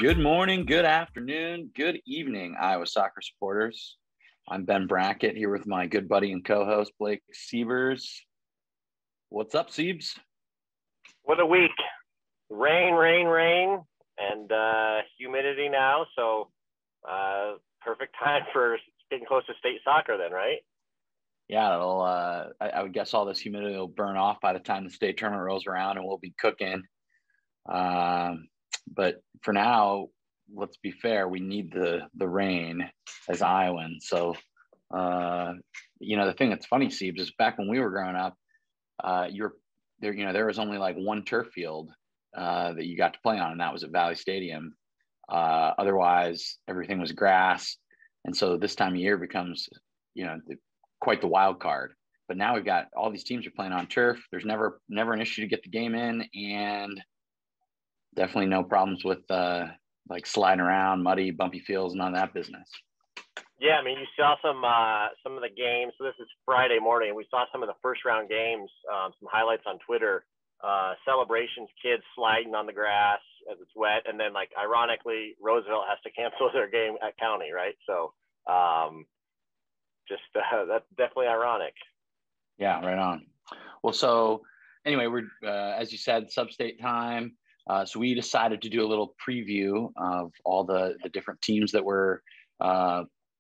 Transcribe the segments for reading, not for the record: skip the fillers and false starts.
Good morning, good afternoon, good evening, Iowa soccer supporters. I'm Ben Brackett here with my good buddy and co-host, Blake Sievers. What's up, Siebes? What a week. Rain, and humidity now. So perfect time for getting close to state soccer then, right? Yeah, it'll, I would guess all this humidity will burn off by the time the state tournament rolls around and we'll be cooking. But for now, let's be fair, we need the rain as Iowans. So, the thing that's funny, Siebes, is back when we were growing up, there was only like one turf field that you got to play on, and that was at Valley Stadium. Otherwise, everything was grass. And so this time of year becomes, quite the wild card. But now we've got all these teams are playing on turf. There's never an issue to get the game in, and definitely no problems with like sliding around, muddy, bumpy fields, none of that business. Yeah, I mean, you saw some of the games. So this is Friday morning. We saw some of the first round games, some highlights on Twitter. Celebrations, kids sliding on the grass as it's wet, and then like ironically, Roosevelt has to cancel their game at Cownie, right? So that's definitely ironic. Yeah, right on. Well, so anyway, we're as you said, Substate time. So we decided to do a little preview of all the different teams that were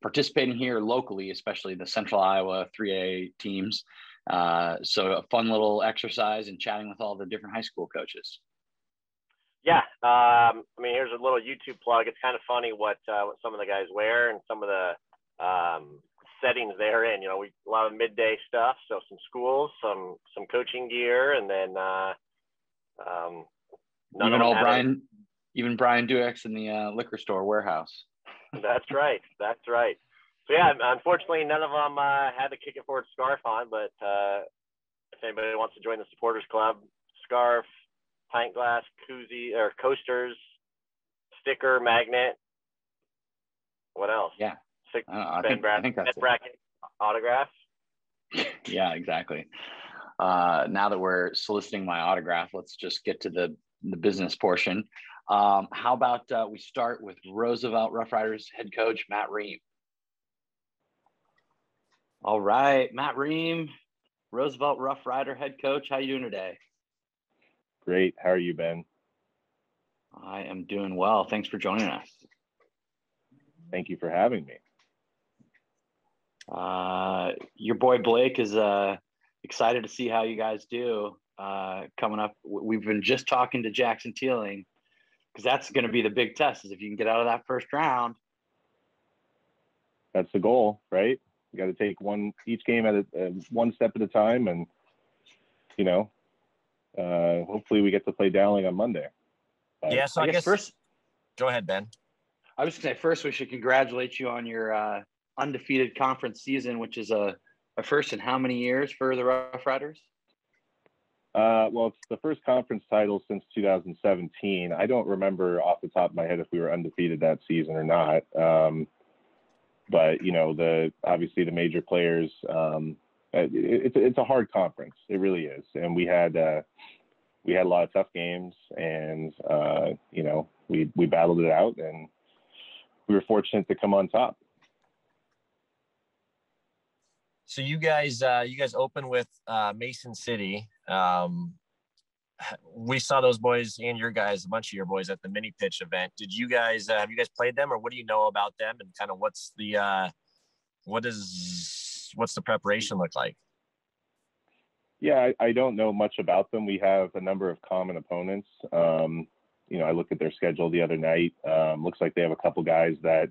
participating here locally, especially the Central Iowa 3A teams. So a fun little exercise and chatting with all the different high school coaches. Yeah. Here's a little YouTube plug. It's kind of funny what some of the guys wear and some of the settings they're in. A lot of midday stuff. So some schools, some coaching gear, and then even Brian Duax in the liquor store warehouse. That's right. So yeah, unfortunately, none of them had the Kick It Forward scarf on, but if anybody wants to join the supporters club, scarf, pint glass, koozie, or coasters, sticker, magnet. What else? Yeah. I think that's bracket autograph. Yeah, exactly. Now that we're soliciting my autograph, let's just get to the business portion. How about we start with Roosevelt Roughriders head coach Matt Ream. All right, Matt Ream, Roosevelt Roughrider head coach. How you doing today? Great. How are you, Ben? I am doing well. Thanks for joining us. Thank you for having me. Your boy Blake is excited to see how you guys do coming up. We've been just talking to Jackson Teeling because that's going to be the big test, is if you can get out of that first round. That's the goal, right? You got to take each game at one step at a time, and hopefully we get to play Dowling on Monday. Yeah, so I guess first, go ahead, Ben. I was going to say first we should congratulate you on your undefeated conference season, which is a first in how many years for the Roughriders? Well, it's the first conference title since 2017. I don't remember off the top of my head if we were undefeated that season or not. But obviously the major players, it's a hard conference. It really is. And we had a lot of tough games, and we battled it out, and we were fortunate to come on top. So you guys open with Mason City. We saw those boys and your guys, a bunch of your boys at the mini pitch event. Did you guys have you guys played them, or what do you know about them, and kind of what's the preparation look like? Yeah, I don't know much about them. We have a number of common opponents. I looked at their schedule the other night. Looks like they have a couple guys that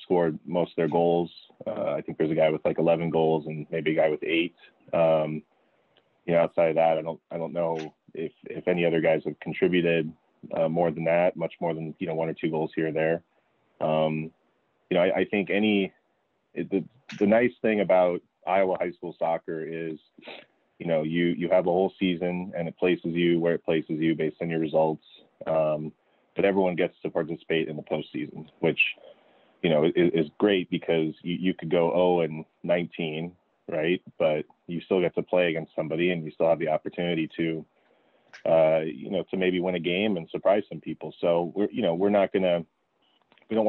scored most of their goals. I think there's a guy with like 11 goals and maybe a guy with 8. Outside of that, I don't know if any other guys have contributed more than that, much more than 1 or 2 goals here or there. I think the nice thing about Iowa high school soccer is, you have a whole season and it places you where it places you based on your results. But everyone gets to participate in the postseason, which is great because you could go 0-19, right? But you still get to play against somebody, and you still have the opportunity to to maybe win a game and surprise some people. So we don't want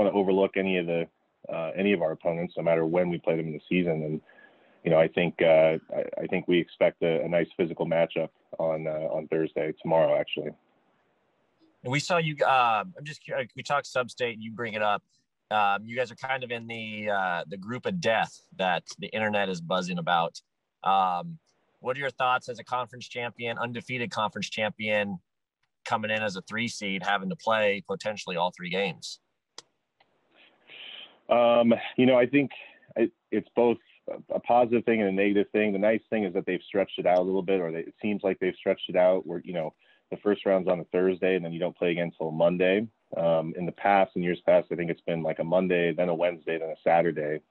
to overlook any of our opponents, no matter when we play them in the season. And, I think we expect a nice physical matchup on Thursday, tomorrow, actually. And we saw you, I'm just curious, we talked Substate, you bring it up. You guys are kind of in the group of death that the internet is buzzing about. What are your thoughts as a conference champion, undefeated conference champion, coming in as a 3 seed, having to play potentially all 3 games? I think it's both a positive thing and a negative thing. The nice thing is that they've stretched it out a little bit, it seems like they've stretched it out where, the first round's on a Thursday and then you don't play again until Monday. In the past, in years past, I think it's been like a Monday, then a Wednesday, then a Saturday.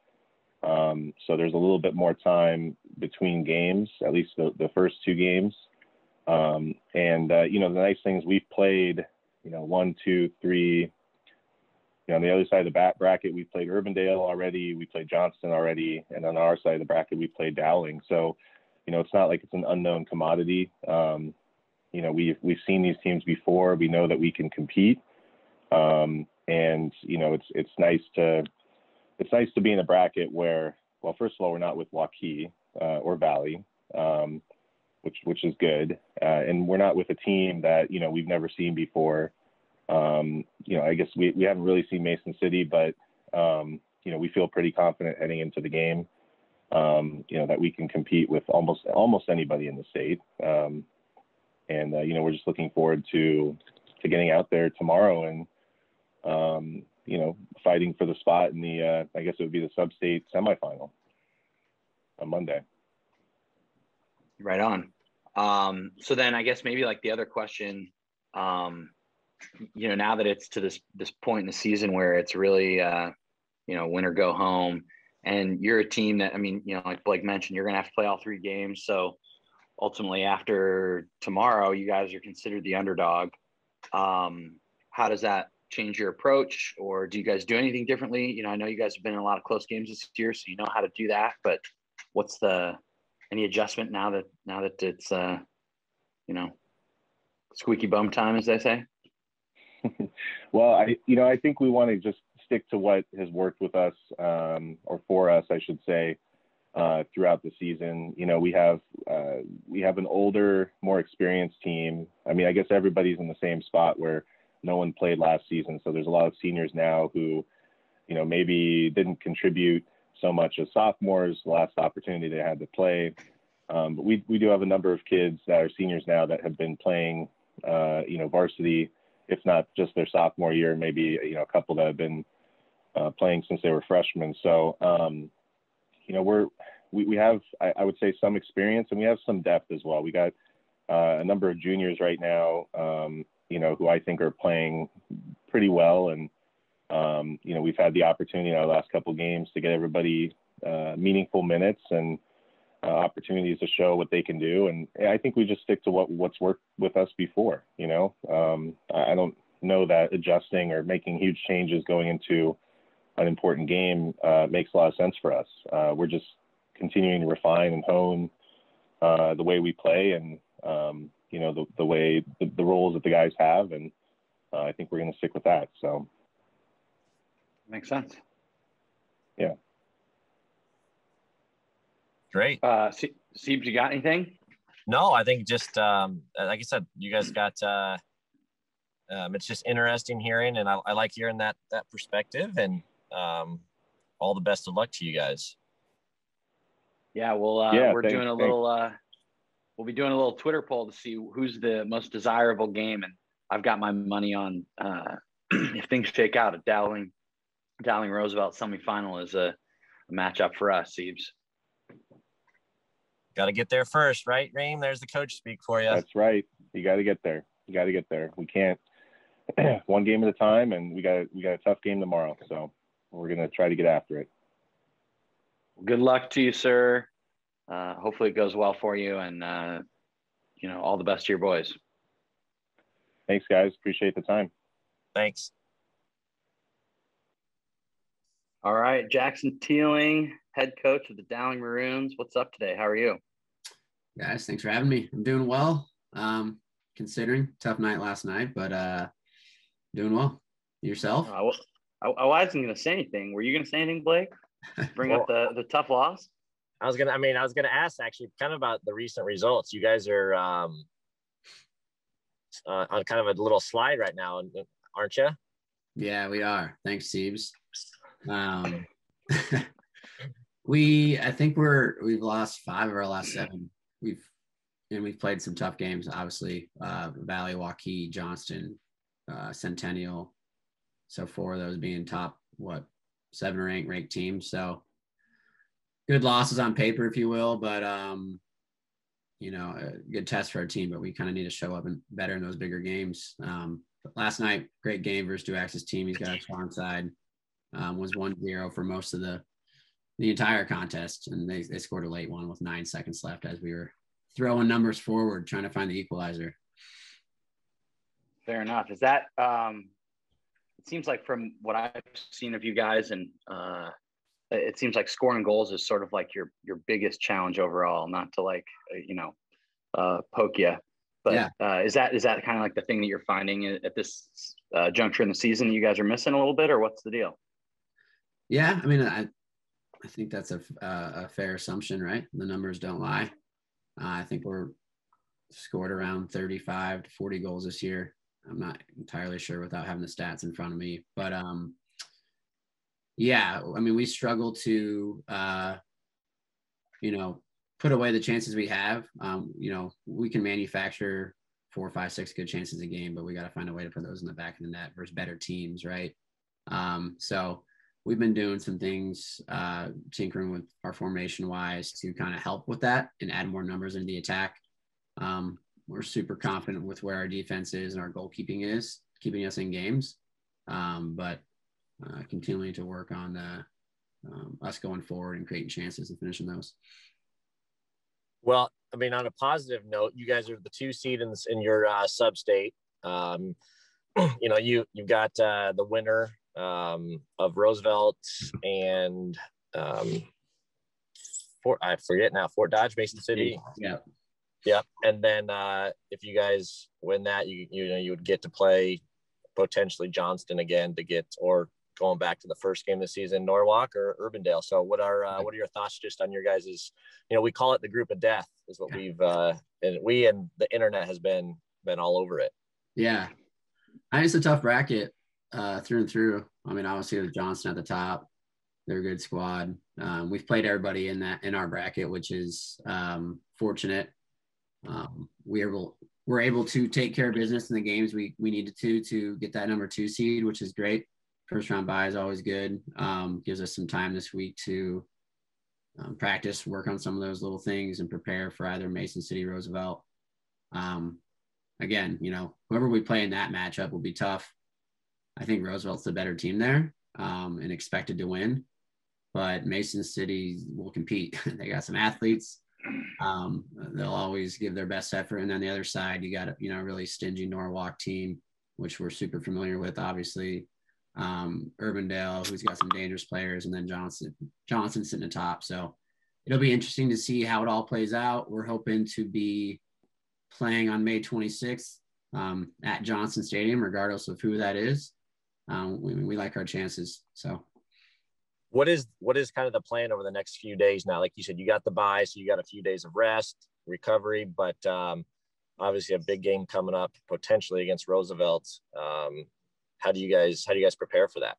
So there's a little bit more time between games, at least the first 2 games. The nice thing is we've played, 1, 2, 3, on the other side of the bracket, we played Urbandale already, we played Johnston already, and on our side of the bracket, we played Dowling. So, it's not like it's an unknown commodity. We've seen these teams before. We know that we can compete. It's nice to be in a bracket where, well, first of all, we're not with Waukee or Valley, which is good. And we're not with a team that, we've never seen before. I guess we haven't really seen Mason City, but, we feel pretty confident heading into the game, that we can compete with almost anybody in the state. We're just looking forward to getting out there tomorrow and, fighting for the spot in the, I guess it would be the Substate semifinal on Monday. Right on. So then I guess maybe like the other question, now that it's to this point in the season where it's really, win or go home, and you're a team that, like Blake mentioned, you're going to have to play all 3 games. So ultimately after tomorrow, you guys are considered the underdog. How does that change your approach, or do you guys do anything differently? I know you guys have been in a lot of close games this year, so you know how to do that, but what's any adjustment now that it's, squeaky bum time, as they say? Well, I think we want to just stick to what has worked with us, or for us, I should say, throughout the season. We have an older, more experienced team. I guess everybody's in the same spot where no one played last season. So there's a lot of seniors now who, maybe didn't contribute so much as sophomores the last opportunity they had to play. But we do have a number of kids that are seniors now that have been playing, varsity, if not just their sophomore year, maybe, a couple that have been playing since they were freshmen. So, we have, I would say, some experience, and we have some depth as well. We got a number of juniors right now, who I think are playing pretty well. And, we've had the opportunity in our last couple of games to get everybody meaningful minutes and opportunities to show what they can do. And I think we just stick to what's worked with us before. I don't know that adjusting or making huge changes going into an important game makes a lot of sense for us. We're just continuing to refine and hone the way we play and, the way the roles that the guys have. And I think we're going to stick with that. So. Makes sense. Yeah. Great. Siebes, you got anything? No, I think just like I said, you guys got it's just interesting hearing, and I like hearing that perspective, and all the best of luck to you guys. Yeah, we're doing a little we'll be doing a little Twitter poll to see who's the most desirable game, and I've got my money on if things shake out, a Dowling Roosevelt semifinal is a matchup for us, Siebes. Got to get there first, right, Ream? There's the coach speak for you. That's right. You got to get there. We can't one game at a time, and we got a tough game tomorrow. So we're going to try to get after it. Good luck to you, sir. Hopefully it goes well for you, and all the best to your boys. Thanks, guys. Appreciate the time. Thanks. All right, Jackson Teeling, head coach of the Dowling Maroons. What's up today? How are you? Guys, thanks for having me. I'm doing well. considering. Tough night last night, but doing well. Yourself? I wasn't going to say anything. Were you going to say anything, Blake? Bring up the tough loss? I was gonna ask actually kind of about the recent results. You guys are on kind of a little slide right now, aren't you? Yeah, we are. Thanks, Siebes. I think we've lost 5 of our last 7. We've played some tough games, obviously. Valley, Waukee, Johnston, Centennial. So 4 of those being top 7 or 8 ranked teams. So good losses on paper, if you will, but a good test for our team. But we kind of need to show up better in those bigger games. But last night, great game versus Duax's team. He's got a strong side. Was 1-0 for most of the entire contest, and they scored a late one with 9 seconds left as we were throwing numbers forward, trying to find the equalizer. Fair enough. Is that it seems like from what I've seen of you guys, and it seems like scoring goals is sort of like your biggest challenge overall, not to poke you, but yeah. Is that kind of like the thing that you're finding at this juncture in the season you guys are missing a little bit, or what's the deal? Yeah. I mean, I think that's a fair assumption, right? The numbers don't lie. I think we're scored around 35 to 40 goals this year. I'm not entirely sure without having the stats in front of me, but yeah, I mean, we struggle to, put away the chances we have. We can manufacture 4, 5, 6 good chances a game, but we got to find a way to put those in the back of the net versus better teams, right? So we've been doing some things, tinkering with our formation wise to kind of help with that and add more numbers into the attack. We're super confident with where our defense is and our goalkeeping is, keeping us in games. But continuing to work on us going forward and creating chances and finishing those. Well, I mean, on a positive note, you guys are the 2 seed in your substate. You've got the winner of Roosevelt and I forget now, Fort Dodge, Mason City. Yeah. Yeah. And then if you guys win that, you would get to play potentially Johnston again or going back to the first game of the season, Norwalk or Urbandale. So what are your thoughts just on your guys's, we call it the group of death is what we've, and the internet has been all over it. Yeah. It's a tough bracket through and through. I mean, obviously with Johnston at the top, they're a good squad. We've played everybody in our bracket, which is fortunate. We're able to take care of business in the games we needed to get that number 2 seed, which is great. First round bye is always good. Gives us some time this week to practice, work on some of those little things and prepare for either Mason City, Roosevelt. Again, whoever we play in that matchup will be tough. I think Roosevelt's the better team there and expected to win, but Mason City will compete. They got some athletes. They'll always give their best effort. And on the other side, you got a really stingy Norwalk team, which we're super familiar with, obviously. Urbandale, who's got some dangerous players, and then Johnston sitting atop. So it'll be interesting to see how it all plays out. We're hoping to be playing on May 26th at Johnston Stadium, regardless of who that is. We like our chances. So what is kind of the plan over the next few days now? Like you said, you got the bye, so you got a few days of rest, recovery, but obviously a big game coming up potentially against Roosevelt. How do you guys prepare for that?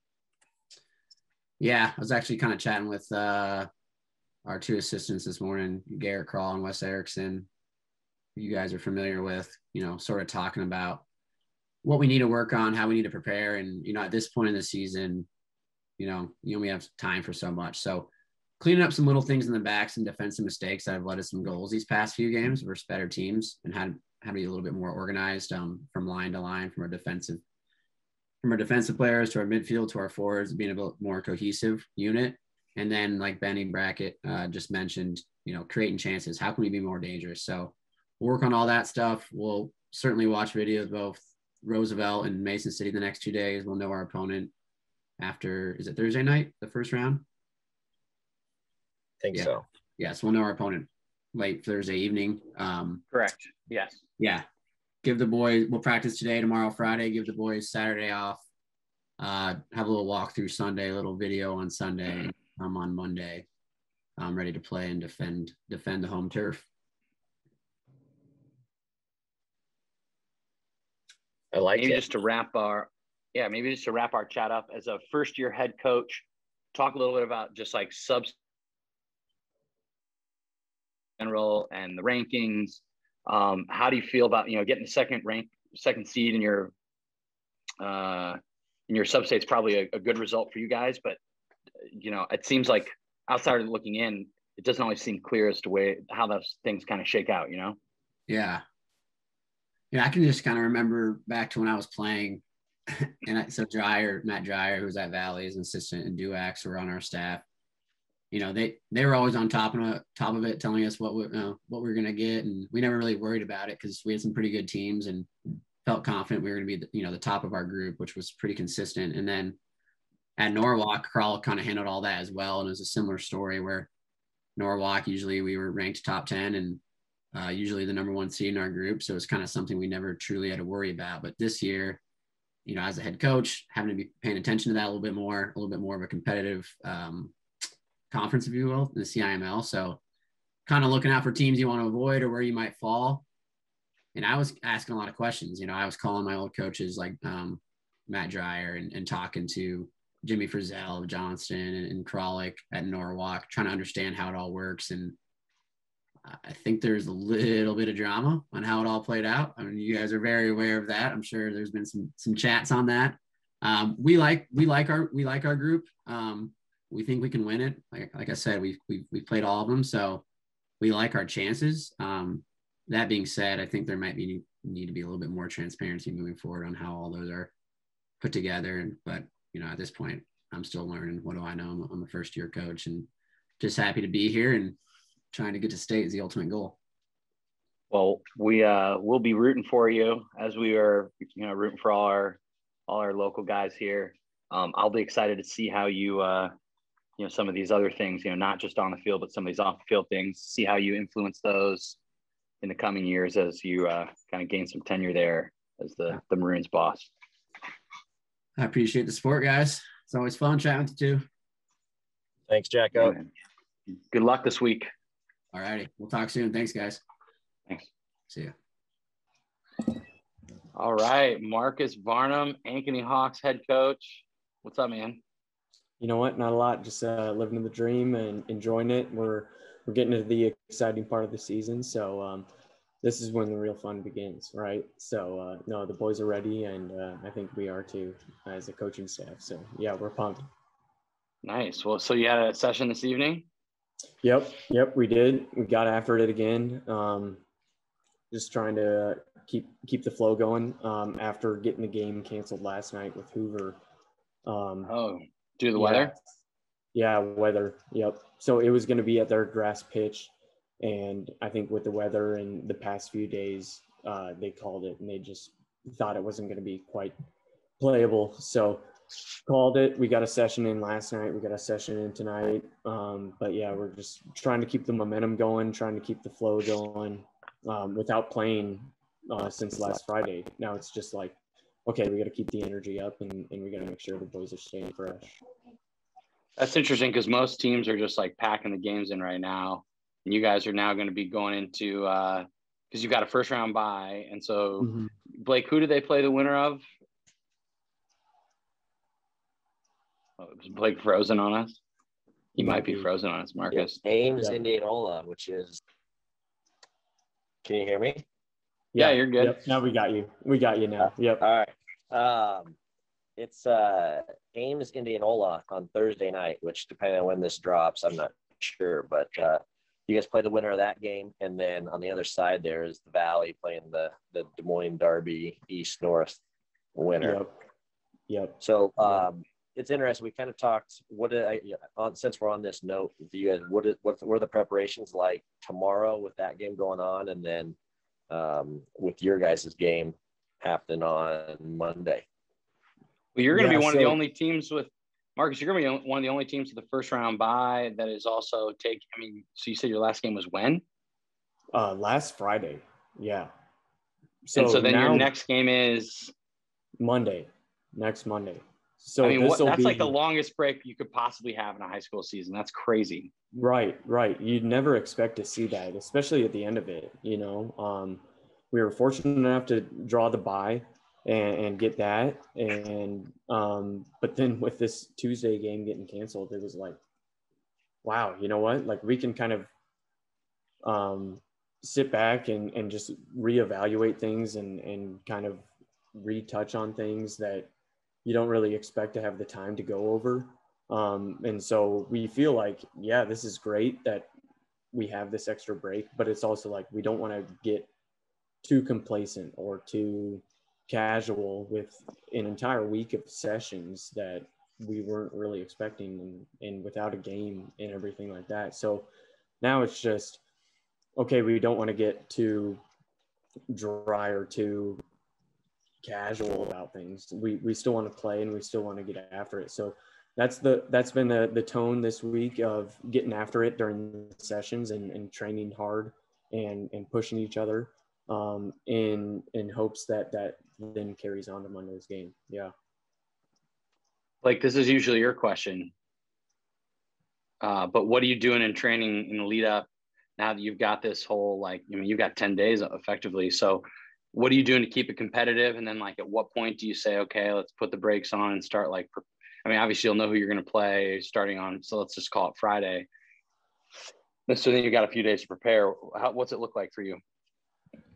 Yeah, I was actually kind of chatting with our 2 assistants this morning, Garrett Crawl and Wes Erickson, who you guys are familiar with, sort of talking about what we need to work on, how we need to prepare. And, at this point in the season, you only have time for so much. So cleaning up some little things in the back, some defensive mistakes that have led us some goals these past few games versus better teams, and how to be a little bit more organized from line to line, from our defensive players to our midfield to our forwards, being a bit more cohesive unit. And then, like Benny Brackett just mentioned, creating chances. How can we be more dangerous? So we'll work on all that stuff. We'll certainly watch videos of both Roosevelt and Mason City the next 2 days. We'll know our opponent after, is it Thursday night, the first round? I think so. Yes, we'll know our opponent late Thursday evening. Correct. Yes. Yeah. give the boys, we'll practice today, tomorrow, Friday, give the boys Saturday off, have a little walkthrough Sunday, a little video on Sunday, and I'm on Monday. I'm ready to play and defend the home turf. I like maybe it. just to wrap our chat up as a first year head coach, talk a little bit about just like general and the rankings. How do you feel about, getting the second seed in your sub-state's probably a good result for you guys, but it seems like outside of looking in, it doesn't always seem clear as to how those things kind of shake out, Yeah. Yeah, I can just kind of remember back to when I was playing, and so Matt Dreyer, who was at Valley, as an assistant, and Duax were on our staff. They were always on top of it, telling us what we were going to get, and we never really worried about it because we had some pretty good teams and felt confident we were going to be the top of our group, which was pretty consistent. And then at Norwalk, Carl kind of handled all that as well, and it was a similar story where Norwalk, usually we were ranked top 10 and usually the number 1 seed in our group. So it's kind of something we never truly had to worry about. But this year, as a head coach, having to be paying attention to that a little bit more of a competitive conference, if you will, the CIML. So kind of looking out for teams you want to avoid or where you might fall. And I was asking a lot of questions. I was calling my old coaches like Matt Dreyer and talking to Jimmy Frizzell of Johnston and Kralik at Norwalk, trying to understand how it all works. And I think there's a little bit of drama on how it all played out. I mean, you guys are very aware of that. I'm sure there's been some chats on that. We like our group. We think we can win it. Like I said, we played all of them, so we like our chances. That being said, I think there might need to be a little bit more transparency moving forward on how all those are put together. But at this point, I'm still learning. What do I know? I'm a first year coach and just happy to be here and trying to get to state is the ultimate goal. Well, we'll be rooting for you as we are, rooting for all our local guys here. I'll be excited to see how you, some of these other things, not just on the field, but some of these off the field things, see how you influence those in the coming years as you kind of gain some tenure there as the Maroons boss. I appreciate the support, guys. It's always fun chatting with you too. Thanks, Jacko. Good luck this week. All righty. We'll talk soon. Thanks, guys. Thanks. See ya. All right. Marcus Varnum, Ankeny Hawks head coach. What's up, man? You know what? Not a lot. Just living the dream and enjoying it. We're getting into the exciting part of the season. So this is when the real fun begins, right? So, no, the boys are ready, and I think we are too as a coaching staff. So, yeah, we're pumped. Nice. Well, so you had a session this evening? Yep, we did. We got after it again. Just trying to keep the flow going after getting the game canceled last night with Hoover. Due to the weather? Yeah, weather. Yep. So it was going to be at their grass pitch, and I think with the weather and the past few days, they called it, and they just thought it wasn't going to be quite playable. So called it. We got a session in last night. We got a session in tonight. But yeah, we're just trying to keep the momentum going, trying to keep the flow going without playing since last Friday. Now it's just like, okay, we got to keep the energy up and we got to make sure the boys are staying fresh. That's interesting because most teams are just like packing the games in right now. And you guys are now going to be going into because you've got a first round bye. And so, Blake, who do they play the winner of? Oh, is Blake frozen on us? He might be frozen on us, Marcus. Yeah, Ames, Indianola, which is – can you hear me? Yeah, you're good. Yep. Now we got you. We got you now. Yep. All right. It's Ames, Indianola on Thursday night, which depending on when this drops, I'm not sure. But you guys play the winner of that game. And then on the other side there is the Valley playing the Des Moines Derby East-North winner. Yep. So it's interesting. We kind of talked. Since we're on this note, do you guys what were the preparations like tomorrow with that game going on, and then with your guys' game happening on Monday? Well, you're going to be one of the only teams with Marcus. You're going to be one of the only teams with the first round bye that is also taking. I mean, so you said your last game was when? Last Friday. Yeah. and so then your next game is next Monday. So I mean, that's like the longest break you could possibly have in a high school season. That's crazy. Right. You'd never expect to see that, especially at the end of it. You know, we were fortunate enough to draw the bye and get that. And but then with this Tuesday game getting canceled, it was like, wow, you know what? Like, we can kind of sit back and just reevaluate things and kind of retouch on things that you don't really expect to have the time to go over. And so we feel like, yeah, this is great that we have this extra break, but it's also like, we don't want to get too complacent or too casual with an entire week of sessions that we weren't really expecting and without a game and everything like that. So now it's just, okay, we don't want to get too dry or too casual about things. We still want to play and we still want to get after it. So that's been the tone this week, of getting after it during the sessions and training hard and pushing each other in hopes that then carries on to Monday's game. Yeah. Like, this is usually your question. But what are you doing in training in the lead up now that you've got this whole, like, I mean, you've got 10 days effectively. So what are you doing to keep it competitive? And then, like, at what point do you say, okay, let's put the brakes on and start, like, I mean, obviously you'll know who you're going to play starting on, so let's just call it Friday. So then you got a few days to prepare. What's it look like for you?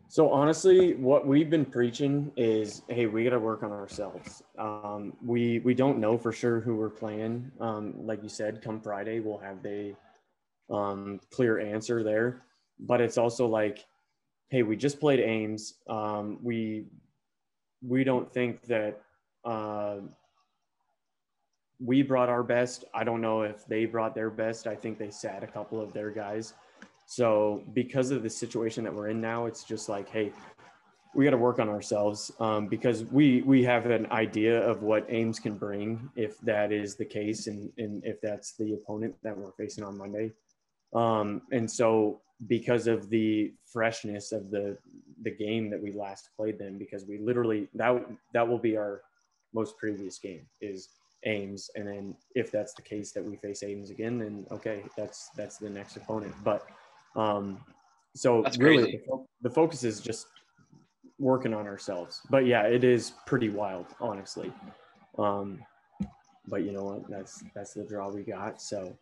So honestly, what we've been preaching is, hey, we got to work on ourselves. We don't know for sure who we're playing. Like you said, come Friday, we'll have the clear answer there. But it's also like, hey, we just played Ames. We don't think that we brought our best. I don't know if they brought their best. I think they sat a couple of their guys. So because of the situation that we're in now, it's just like, hey, we got to work on ourselves because we have an idea of what Ames can bring if that is the case and if that's the opponent that we're facing on Monday. And so because of the freshness of the game that we last played them, because we literally, that will be our most previous game is Ames. And then if that's the case that we face Ames again, then okay, that's the next opponent. But so that's really the focus is just working on ourselves. But yeah, it is pretty wild, honestly. But you know what, that's the draw we got. So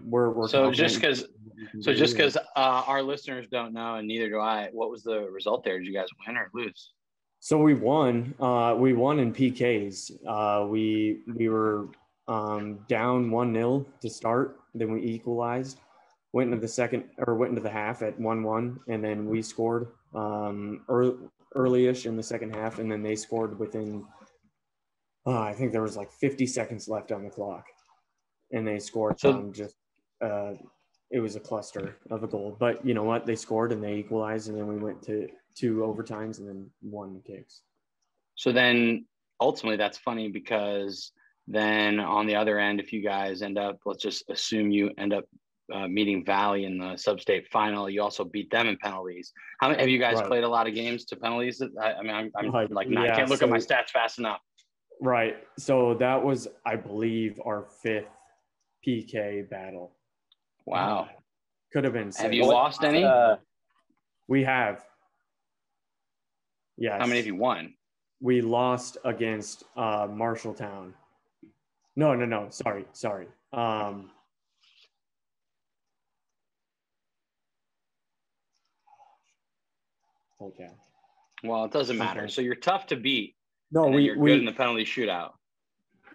we're just because our listeners don't know, and neither do I, what was the result there? Did you guys win or lose? So we won in PKs. We were down 1-0 to start, then we equalized, went into the half at 1-1, and then we scored early-ish in the second half, and then they scored within I think there was like 50 seconds left on the clock, and they scored from just it was a cluster of a goal. But you know what? They scored and they equalized, and then we went to 2 overtimes and then 1 kicks. So then ultimately that's funny because then on the other end, if you guys end up, let's just assume you end up meeting Valley in the Substate final, you also beat them in penalties. How many have you guys played a lot of games to penalties? I mean, I'm I can't look at my stats fast enough. Right. So that was, I believe, our 5th PK battle. Wow. Could have been 6. Have you lost any? We have. Yes. How many have you won? We lost against Marshalltown. No. Sorry. Okay. Well, it doesn't matter. So you're tough to beat. No, you're good in the penalty shootout.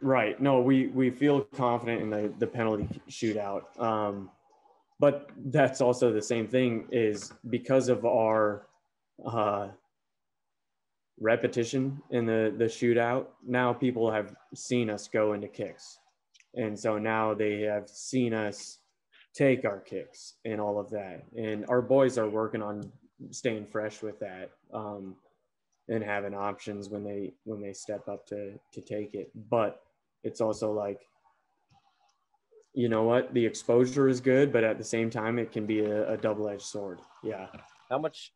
Right. No, we feel confident in the penalty shootout. But that's also the same thing is because of our repetition in the shootout. Now people have seen us go into kicks. And so now they have seen us take our kicks and all of that. And our boys are working on staying fresh with that. And having options when they step up to take it. But it's also like, you know what, the exposure is good, but at the same time, it can be a double-edged sword. Yeah. how much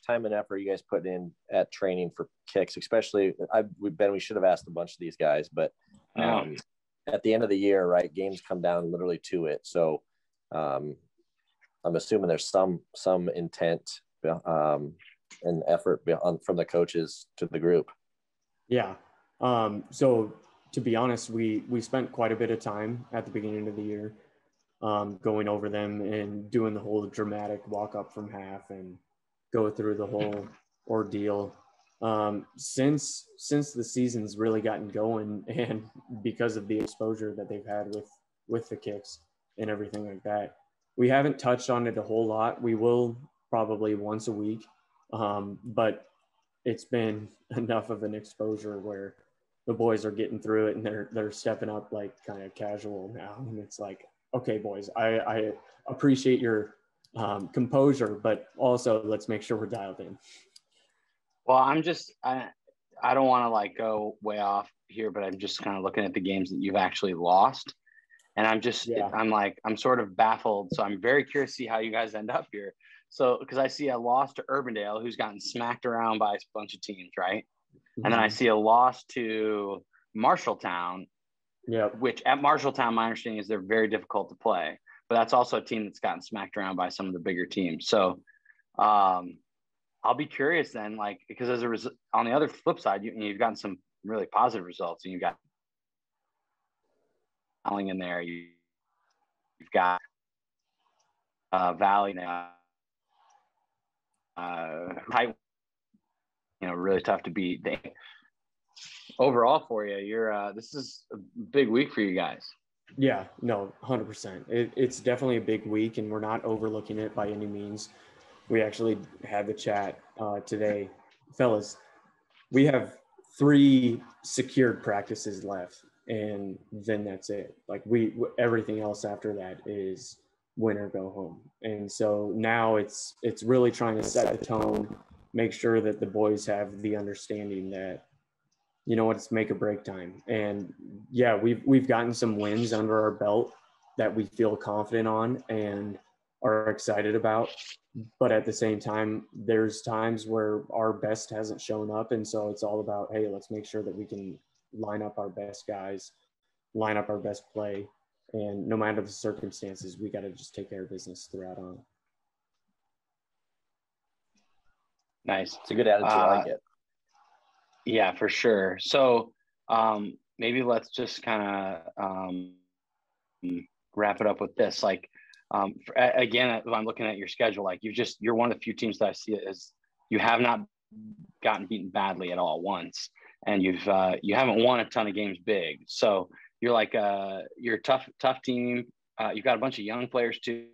time and effort are you guys putting in at training for kicks? Especially, we should have asked a bunch of these guys, but at the end of the year, right, games come down literally to it. So I'm assuming there's some intent and effort from the coaches to the group. Yeah. So to be honest, we spent quite a bit of time at the beginning of the year going over them and doing the whole dramatic walk up from half and go through the whole ordeal. Since the season's really gotten going, and because of the exposure that they've had with the kicks and everything like that, we haven't touched on it a whole lot. We will probably once a week, but it's been enough of an exposure where the boys are getting through it and they're stepping up like kind of casual now, and it's like, okay, boys, I appreciate your composure, but also let's make sure we're dialed in. Well, I don't want to like go way off here, but I'm just kind of looking at the games that you've actually lost. And I'm sort of baffled. So I'm very curious to see how you guys end up here. So, because I see a loss to Urbandale, who's gotten smacked around by a bunch of teams, right? Mm-hmm. And then I see a loss to Marshalltown, which at Marshalltown, my understanding is they're very difficult to play. But that's also a team that's gotten smacked around by some of the bigger teams. So I'll be curious then, like, because on the other flip side, you've gotten some really positive results, and you've got Dowling in there. You've got Valley now. Tight, really tough to beat. Overall for you, this is a big week for you guys. Yeah, no, 100%. It's definitely a big week, and we're not overlooking it by any means. We actually had the chat today. Fellas, we have 3 secured practices left, and then that's it. Like everything else after that is win or go home. And so now it's really trying to set the tone, make sure that the boys have the understanding that, it's make or break time. And yeah, we've gotten some wins under our belt that we feel confident on and are excited about. But at the same time, there's times where our best hasn't shown up. And so it's all about, hey, let's make sure that we can line up our best guys, line up our best play. And no matter the circumstances, we got to just take care of business throughout on. Nice. It's a good attitude. I like it. Yeah, for sure. So maybe let's just kind of wrap it up with this. Like, again, I'm looking at your schedule. Like you're one of the few teams that I see as you have not gotten beaten badly at all once, and you haven't won a ton of games big. So you're like you're a tough team. You've got a bunch of young players too.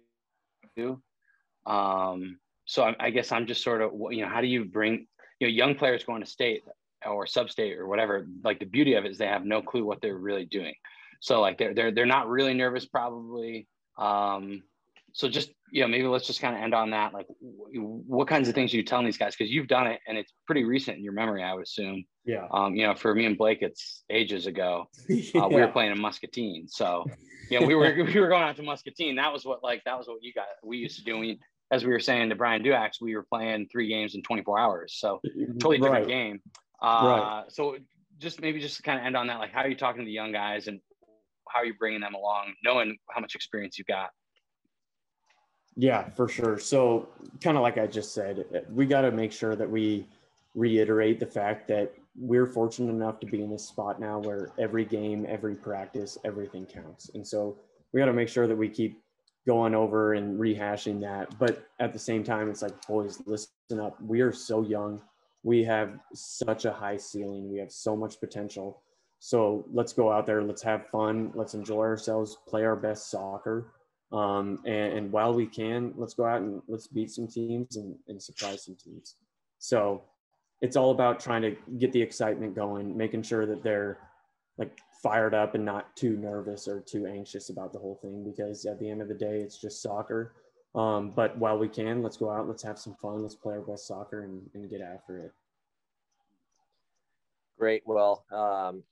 So I guess I'm just sort of, how do you bring young players going to state or substate or whatever? Like the beauty of it is they have no clue what they're really doing. So like they're not really nervous probably. So just, maybe let's just kind of end on that. Like what kinds of things are you telling these guys? Because you've done it and it's pretty recent in your memory, I would assume. Yeah. For me and Blake, it's ages ago. We were playing in Muscatine. So, we were going out to Muscatine. That was what we used to do. As we were saying to Brian Duax, we were playing 3 games in 24 hours. So totally different game. So just kind of end on that. Like, how are you talking to the young guys and how are you bringing them along, knowing how much experience you've got? Yeah, for sure. So kind of like I just said, we got to make sure that we reiterate the fact that we're fortunate enough to be in this spot now where every game, every practice, everything counts. And so we got to make sure that we keep going over and rehashing that. But at the same time, it's like, boys, listen up. We are so young. We have such a high ceiling. We have so much potential. So let's go out there. Let's have fun. Let's enjoy ourselves, play our best soccer. And while we can, let's go out and let's beat some teams and surprise some teams. So it's all about trying to get the excitement going, making sure that they're like fired up and not too nervous or too anxious about the whole thing, because at the end of the day, it's just soccer. But while we can, let's go out, let's have some fun, let's play our best soccer and get after it. Great. Well,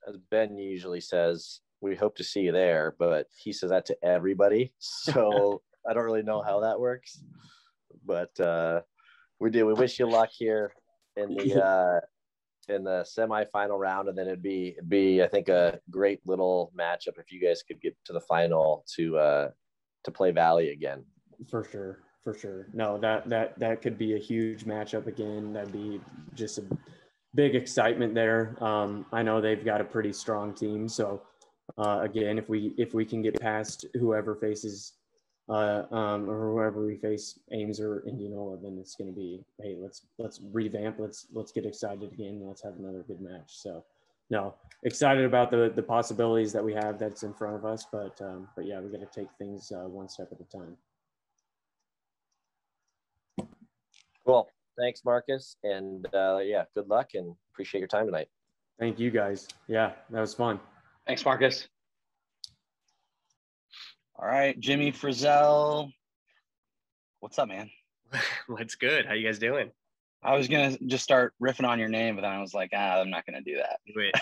as Ben usually says, we hope to see you there, but he says that to everybody. So I don't really know how that works, but We do. We wish you luck here in the semifinal round, and then it'd be I think a great little matchup if you guys could get to the final to play Valley again. For sure. No, that could be a huge matchup again. That'd be just a big excitement there. I know they've got a pretty strong team, so again, if we can get past whoever faces or whoever we face, Ames or Indianola, then it's going to be, hey, let's revamp, let's get excited again, let's have another good match. So no, excited about the possibilities that we have that's in front of us, but yeah, we got to take things one step at a time. Cool. Thanks, Marcus, and yeah, good luck and appreciate your time tonight. Thank you, guys. Yeah, that was fun. Thanks, Marcus. All right, Jimmy Frizzell. What's up, man? What's good? How you guys doing? I was going to just start riffing on your name, but then I was like, I'm not going to do that. Wait.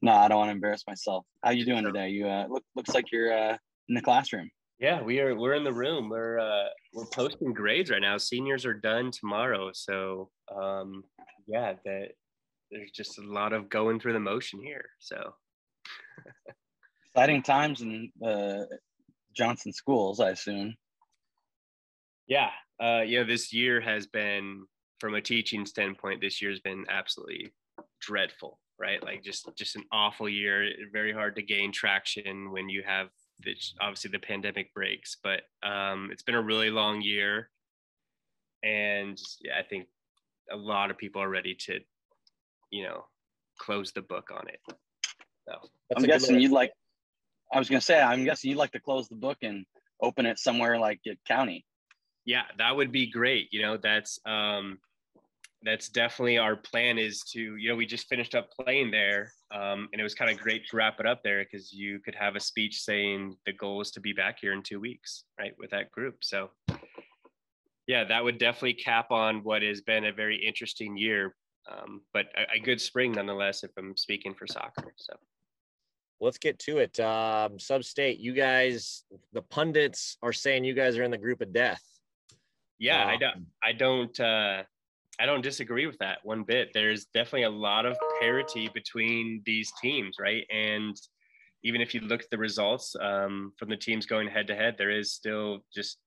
No, I don't want to embarrass myself. How you doing today? You looks like you're in the classroom. Yeah, we're in the room. We're posting grades right now. Seniors are done tomorrow. So yeah, there's just a lot of going through the motion here. So exciting times in Johnston schools, I assume. Yeah. This year has been, from a teaching standpoint, this year's been absolutely dreadful, right? Like just an awful year. Very hard to gain traction when you have obviously the pandemic breaks, but it's been a really long year, and yeah, I think a lot of people are ready to, close the book on it. So I'm guessing you'd like to close the book and open it somewhere like at Cownie. Yeah, that would be great. That's definitely our plan, is to, we just finished up playing there. And it was kind of great to wrap it up there because you could have a speech saying the goal is to be back here in 2 weeks, right, with that group. So yeah, that would definitely cap on what has been a very interesting year, but a good spring nonetheless, if I'm speaking for soccer. So let's get to it. Substate, you guys, the pundits are saying you guys are in the group of death. Yeah, I don't disagree with that one bit. There's definitely a lot of parity between these teams, right? And even if you look at the results from the teams going head to head, there is still just,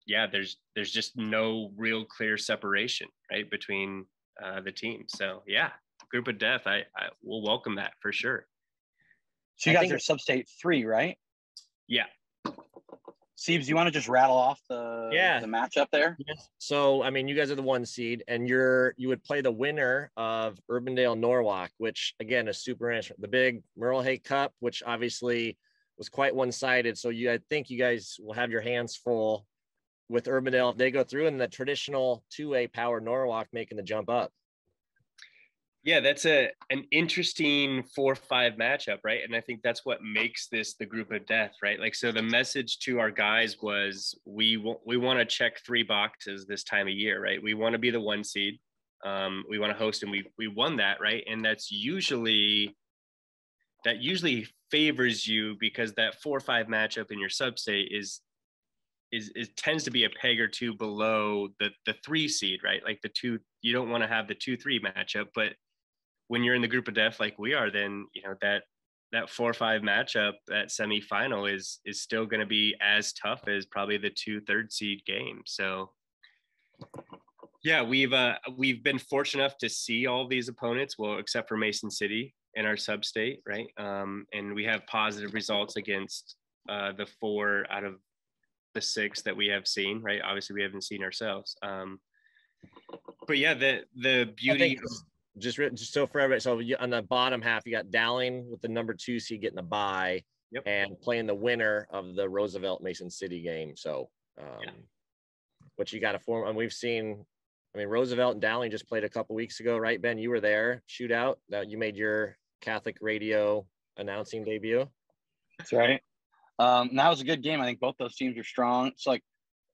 there's just no real clear separation, right, between the teams. So yeah, group of death, I will welcome that for sure. So you guys are Substate 3, right? Yeah. Siebes, you want to just rattle off the matchup there? Yes. So, I mean, you guys are the 1 seed, and you would play the winner of Urbandale Norwalk, which again is super interesting. The big Merle Hay Cup, which obviously was quite one-sided. So I think you guys will have your hands full with Urbandale if they go through, and the traditional 2A power Norwalk making the jump up. Yeah, that's an interesting 4-5 matchup, right? And I think that's what makes this the group of death, right? Like, so the message to our guys was we want to check 3 boxes this time of year, right? We want to be the 1 seed. We want to host, and we won that, right? And that usually favors you because that 4-5 matchup in your substate is tends to be a peg or 2 below the 3 seed, right? Like the 2, you don't want to have the 2-3 matchup, but when you're in the group of death like we are, then that 4-5 matchup, that semifinal is still going to be as tough as probably the 2 third seed games. So yeah, we've been fortunate enough to see all these opponents, well, except for Mason City in our sub-state, right? And we have positive results against the 4 out of the 6 that we have seen, right? Obviously we haven't seen ourselves. But yeah, the beauty just so for everybody, so on the bottom half, you got Dowling with the number 2 seed getting the bye, and playing the winner of the Roosevelt Mason City game. So, what you got to form, and we've seen, I mean, Roosevelt and Dowling just played a couple weeks ago, right, Ben? You were there, shootout. That you made your Catholic radio announcing debut. That's right. That was a good game. I think both those teams are strong. So, like,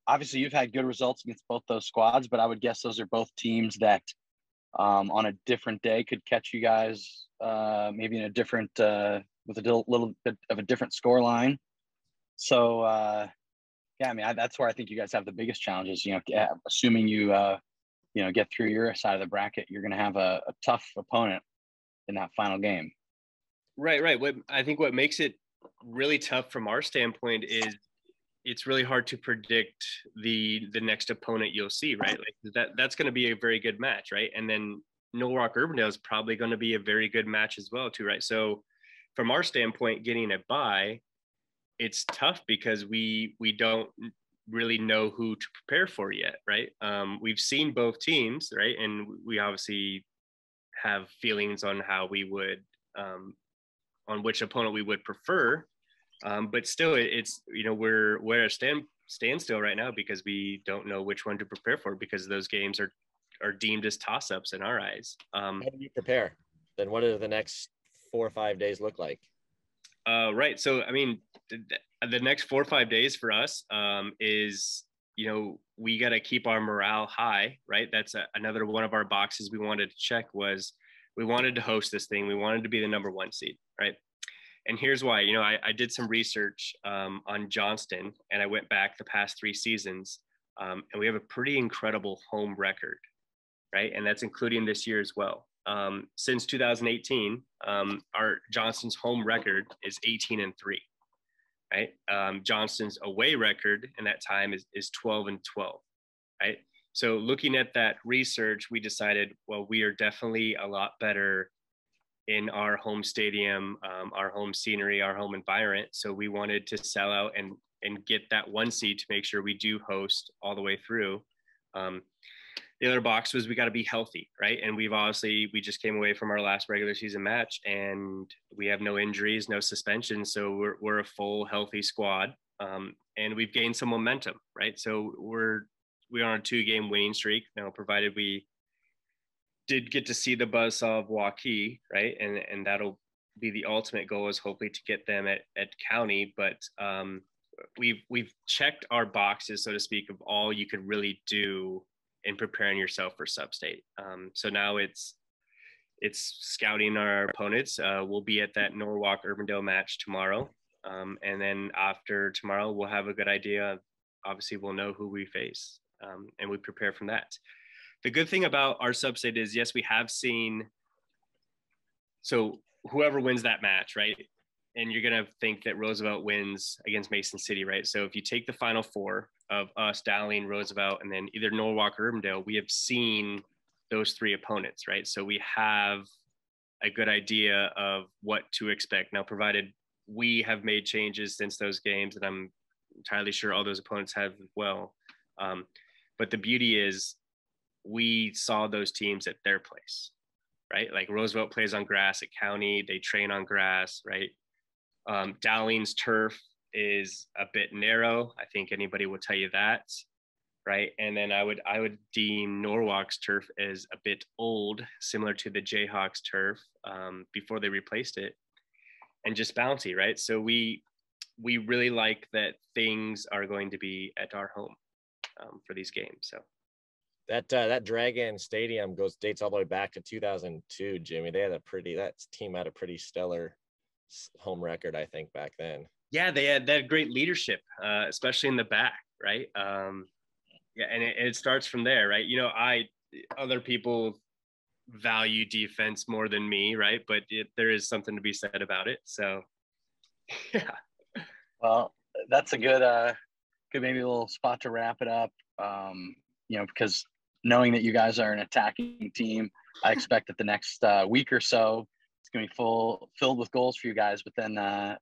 obviously, you've had good results against both those squads, but I would guess those are both teams that, on a different day, could catch you guys maybe in a different with a little bit of a different score line. So Yeah, I mean, that's where I think you guys have the biggest challenges. Assuming you get through your side of the bracket, you're going to have a tough opponent in that final game. Right. What makes it really tough from our standpoint is it's really hard to predict the next opponent you'll see, right? Like that's going to be a very good match, right? And then Norwalk Urbandale is probably going to be a very good match as well, too, right? So from our standpoint, getting a bye, it's tough because we don't really know who to prepare for yet, right? We've seen both teams, right? And we obviously have feelings on how we would, on which opponent we would prefer. But still, it's, we're at a standstill right now because we don't know which one to prepare for, because those games are deemed as toss-ups in our eyes. How do you prepare? Then what do the next 4 or 5 days look like? Right. So, I mean, the next 4 or 5 days for us is, we got to keep our morale high, right? That's another one of our boxes we wanted to check was we wanted to host this thing. We wanted to be the number 1 seed, right? And here's why. I did some research on Johnston, and I went back the past 3 seasons, and we have a pretty incredible home record, right? And that's including this year as well. Since 2018, our Johnston's home record is 18-3, right? Johnston's away record in that time is 12-12, right? So looking at that research, we decided, well, we are definitely a lot better in our home stadium, our home scenery, our home environment. So we wanted to sell out and get that 1 seed to make sure we do host all the way through. The other box was we got to be healthy, right? And we just came away from our last regular season match, and we have no injuries, no suspension. So we're a full healthy squad, and we've gained some momentum, right? So we're on a 2-game winning streak now, provided we did get to see the buzzsaw of Waukee, right? And that'll be the ultimate goal, is hopefully to get them at Cownie. But we've checked our boxes, so to speak, of all you could really do in preparing yourself for Substate. So now it's scouting our opponents. We'll be at that Norwalk Urbandale match tomorrow. And then after tomorrow, we'll have a good idea. Obviously, we'll know who we face, and we prepare from that. The good thing about our Substate is, yes, we have seen, so whoever wins that match, right? And you're going to think that Roosevelt wins against Mason City, right? So if you take the final 4 of us, Dowling, Roosevelt, and then either Norwalk or Urbandale, we have seen those 3 opponents, right? So we have a good idea of what to expect. Now, provided we have made changes since those games, and I'm entirely sure all those opponents have as well. But the beauty is we saw those teams at their place, right? Like Roosevelt plays on grass at Cownie. They train on grass, right? Dowling's turf is a bit narrow. I think anybody will tell you that, right? And then I would deem Norwalk's turf as a bit old, similar to the Jayhawks turf before they replaced it, and just bouncy, right? So we really like that things are going to be at our home for these games. So that Dragon Stadium dates all the way back to 2002, Jimmy. That team had a pretty stellar home record, I think, back then. Yeah, they had great leadership, especially in the back, right? Yeah, and it starts from there, right? Other people value defense more than me, right? But there is something to be said about it. So, yeah. Well, that's a good maybe a little spot to wrap it up. Because knowing that you guys are an attacking team, I expect that the next week or so, it's going to be filled with goals for you guys. But then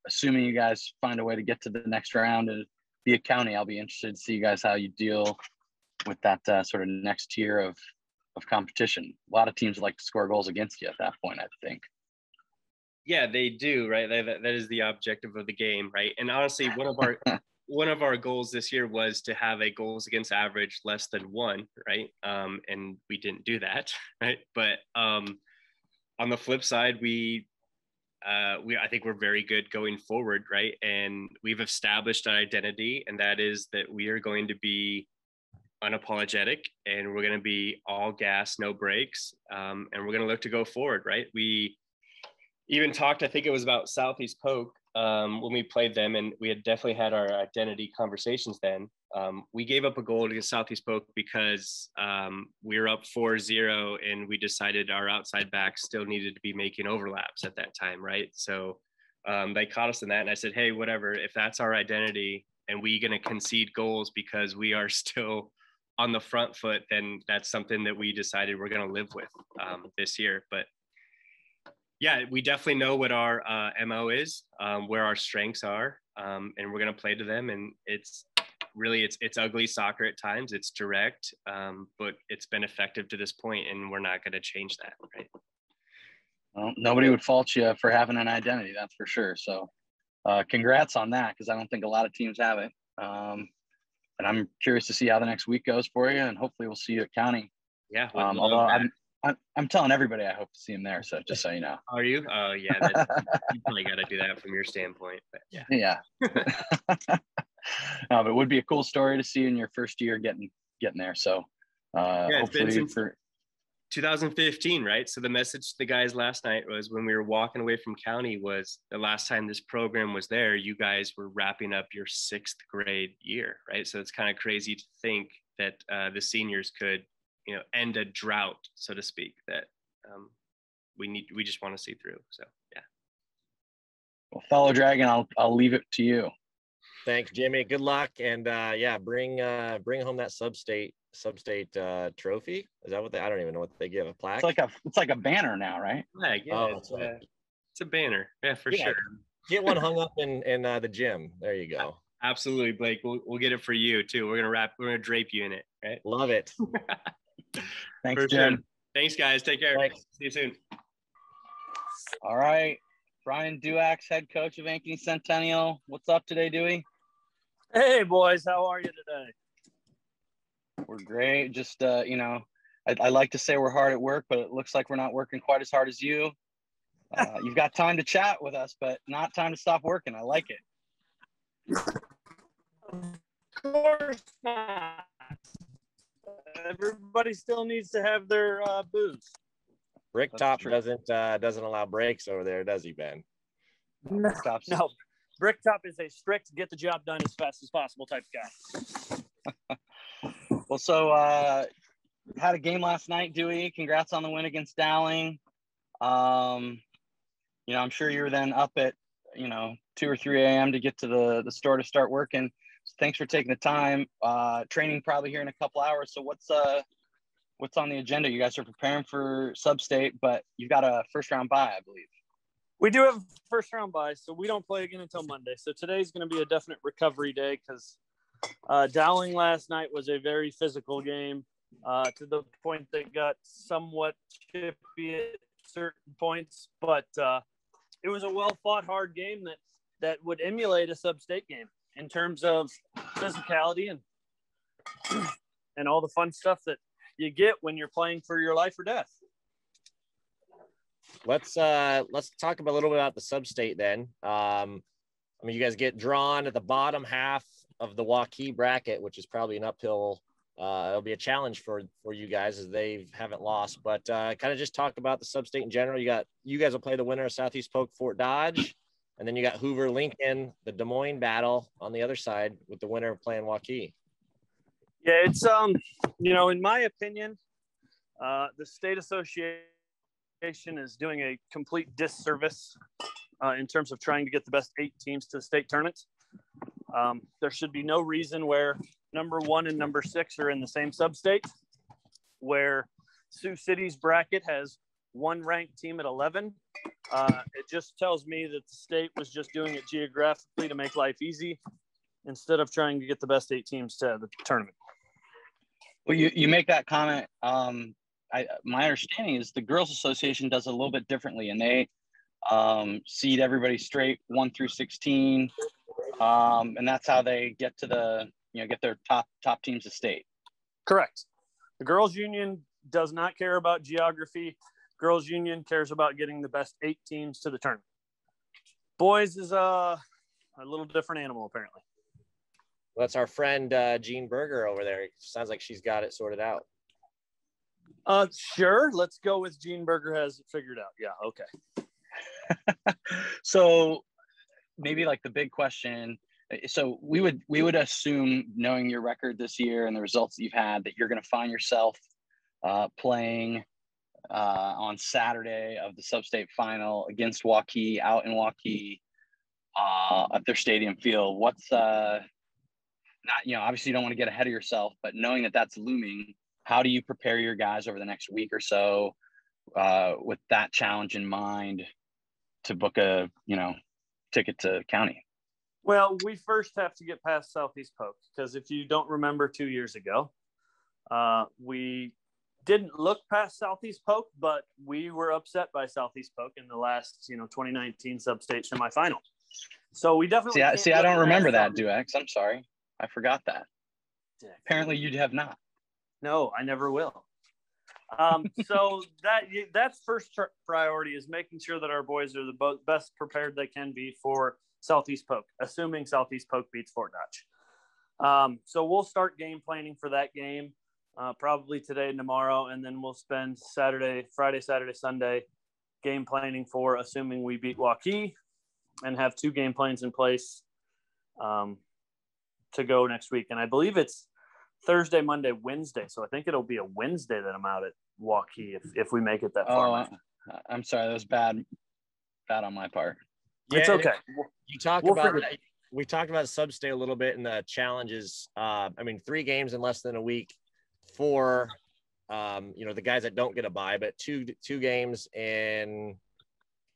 assuming you guys find a way to get to the next round and be a Cownie, I'll be interested to see you guys how you deal with that sort of next tier of competition. A lot of teams like to score goals against you at that point, I think. Yeah, they do, right? That is the objective of the game, right? And honestly, one of our goals this year was to have a goals against average less than 1, right? And we didn't do that, right? But on the flip side, I think we're very good going forward, right? And we've established an identity, and that is that we are going to be unapologetic, and we're going to be all gas, no brakes, and we're going to look to go forward, right? even talked, I think it was about Southeast Polk when we played them, and we had definitely had our identity conversations then. We gave up a goal against Southeast Polk because we were up 4-0 and we decided our outside backs still needed to be making overlaps at that time, right? So they caught us in that, and I said, hey, whatever, if that's our identity and we're going to concede goals because we are still on the front foot, then that's something that we decided we're going to live with this year. But yeah, we definitely know what our MO is, where our strengths are, and we're going to play to them. And it's really, it's ugly soccer at times. It's direct, but it's been effective to this point, and we're not going to change that, right? Well, nobody would fault you for having an identity, that's for sure. So congrats on that, because I don't think a lot of teams have it. And I'm curious to see how the next week goes for you, and hopefully we'll see you at Cownie. Yeah. Although I'm telling everybody I hope to see him there. So just so you know. Are you? Oh yeah. You probably got to do that from your standpoint. But yeah. Yeah. No, but it would be a cool story to see in your first year getting there. So hopefully for 2015, right? So the message to the guys last night was, when we were walking away from Cownie, was the last time this program was there, you guys were wrapping up your 6th grade year, right? So it's kind of crazy to think that the seniors could, end a drought, so to speak, that we just want to see through. So yeah. Well, fellow Dragon, I'll leave it to you. Thanks, Jimmy. Good luck, and bring home that substate trophy. Is that what I don't even know what they give, a plaque? It's like a banner now, right? Yeah, it's a banner. Yeah, for sure. Get one hung up in the gym. There you go. Absolutely, Blake. We'll get it for you too. We're gonna drape you in it. Right? Love it. Thanks, Jim. Sure. Thanks, guys. Take care. Thanks. See you soon. All right. Brian Duax, head coach of Ankeny Centennial. What's up today, Dewey? Hey, boys. How are you today? We're great. Just, I like to say we're hard at work, but it looks like we're not working quite as hard as you. You've got time to chat with us, but not time to stop working. I like it. Of course not. Everybody still needs to have their booze. Bricktop doesn't allow breaks over there, does he, Ben? No. Bricktop is a strict, get the job done as fast as possible type guy. Well, so had a game last night, Dewey. Congrats on the win against Dowling. I'm sure you were then up at 2 or 3 a.m. to get to the store to start working. So thanks for taking the time. Training probably here in a couple hours. So what's on the agenda? You guys are preparing for Substate, but you've got a first round bye, I believe. We do have a first round bye, so we don't play again until Monday. So today's going to be a definite recovery day, because Dowling last night was a very physical game, to the point that got somewhat chippy at certain points, but it was a well fought, hard game that would emulate a Substate game in terms of physicality and all the fun stuff that you get when you're playing for your life or death. Let's talk a little bit about the Substate then. You guys get drawn at the bottom half of the Waukee bracket, which is probably an uphill. It'll be a challenge for you guys, as they haven't lost. But kind of just talk about the Substate in general. You guys will play the winner of Southeast Polk Fort Dodge, and then you got Hoover Lincoln, the Des Moines battle on the other side, with the winner playing Waukee. Yeah, it's in my opinion, the state association is doing a complete disservice in terms of trying to get the best 8 teams to the state tournament. There should be no reason where number 1 and number 6 are in the same Substate, where Sioux City's bracket has 1 ranked team at 11. It just tells me that the state was just doing it geographically to make life easy, instead of trying to get the best 8 teams to the tournament. Well, you make that comment. My understanding is the Girls Association does it a little bit differently, and they seed everybody straight 1 through 16, and that's how they get to get their top teams to state. Correct. The Girls Union does not care about geography. Girls Union cares about getting the best 8 teams to the tournament. Boys is a little different animal, apparently. Well, that's our friend Jean Berger over there. It sounds like she's got it sorted out. Sure. Let's go with Jean Berger has it figured out. Yeah. Okay. So maybe like the big question. So we would assume, knowing your record this year and the results that you've had, that you're going to find yourself playing on Saturday of the Substate final against Waukee, out in Waukee at their stadium field. What's not, obviously you don't want to get ahead of yourself, but knowing that that's looming, how do you prepare your guys over the next week or so with that challenge in mind to book a ticket to Cownie? Well, we first have to get past Southeast Polk, because if you don't remember 2 years ago, we didn't look past Southeast Polk, but we were upset by Southeast Polk in the last 2019 Substate semifinal. So we definitely I don't remember that, Duax. I'm sorry, I forgot that. Apparently you have not. No, I never will. So that's first priority, is making sure that our boys are the best prepared they can be for Southeast Polk, assuming Southeast Polk beats Fort Dodge. So we'll start game planning for that game probably today and tomorrow, and then we'll spend Friday, Saturday, Sunday game planning for assuming we beat Waukee, and have 2 game plans in place to go next week. And I believe it's Thursday, Monday, Wednesday. So I think it'll be a Wednesday that I'm out at Waukee if we make it that far. I'm sorry. That was bad on my part. Yeah, it's okay. We talked about Substate a little bit in the challenges. 3 games in less than a week for, the guys that don't get a bye, but two games in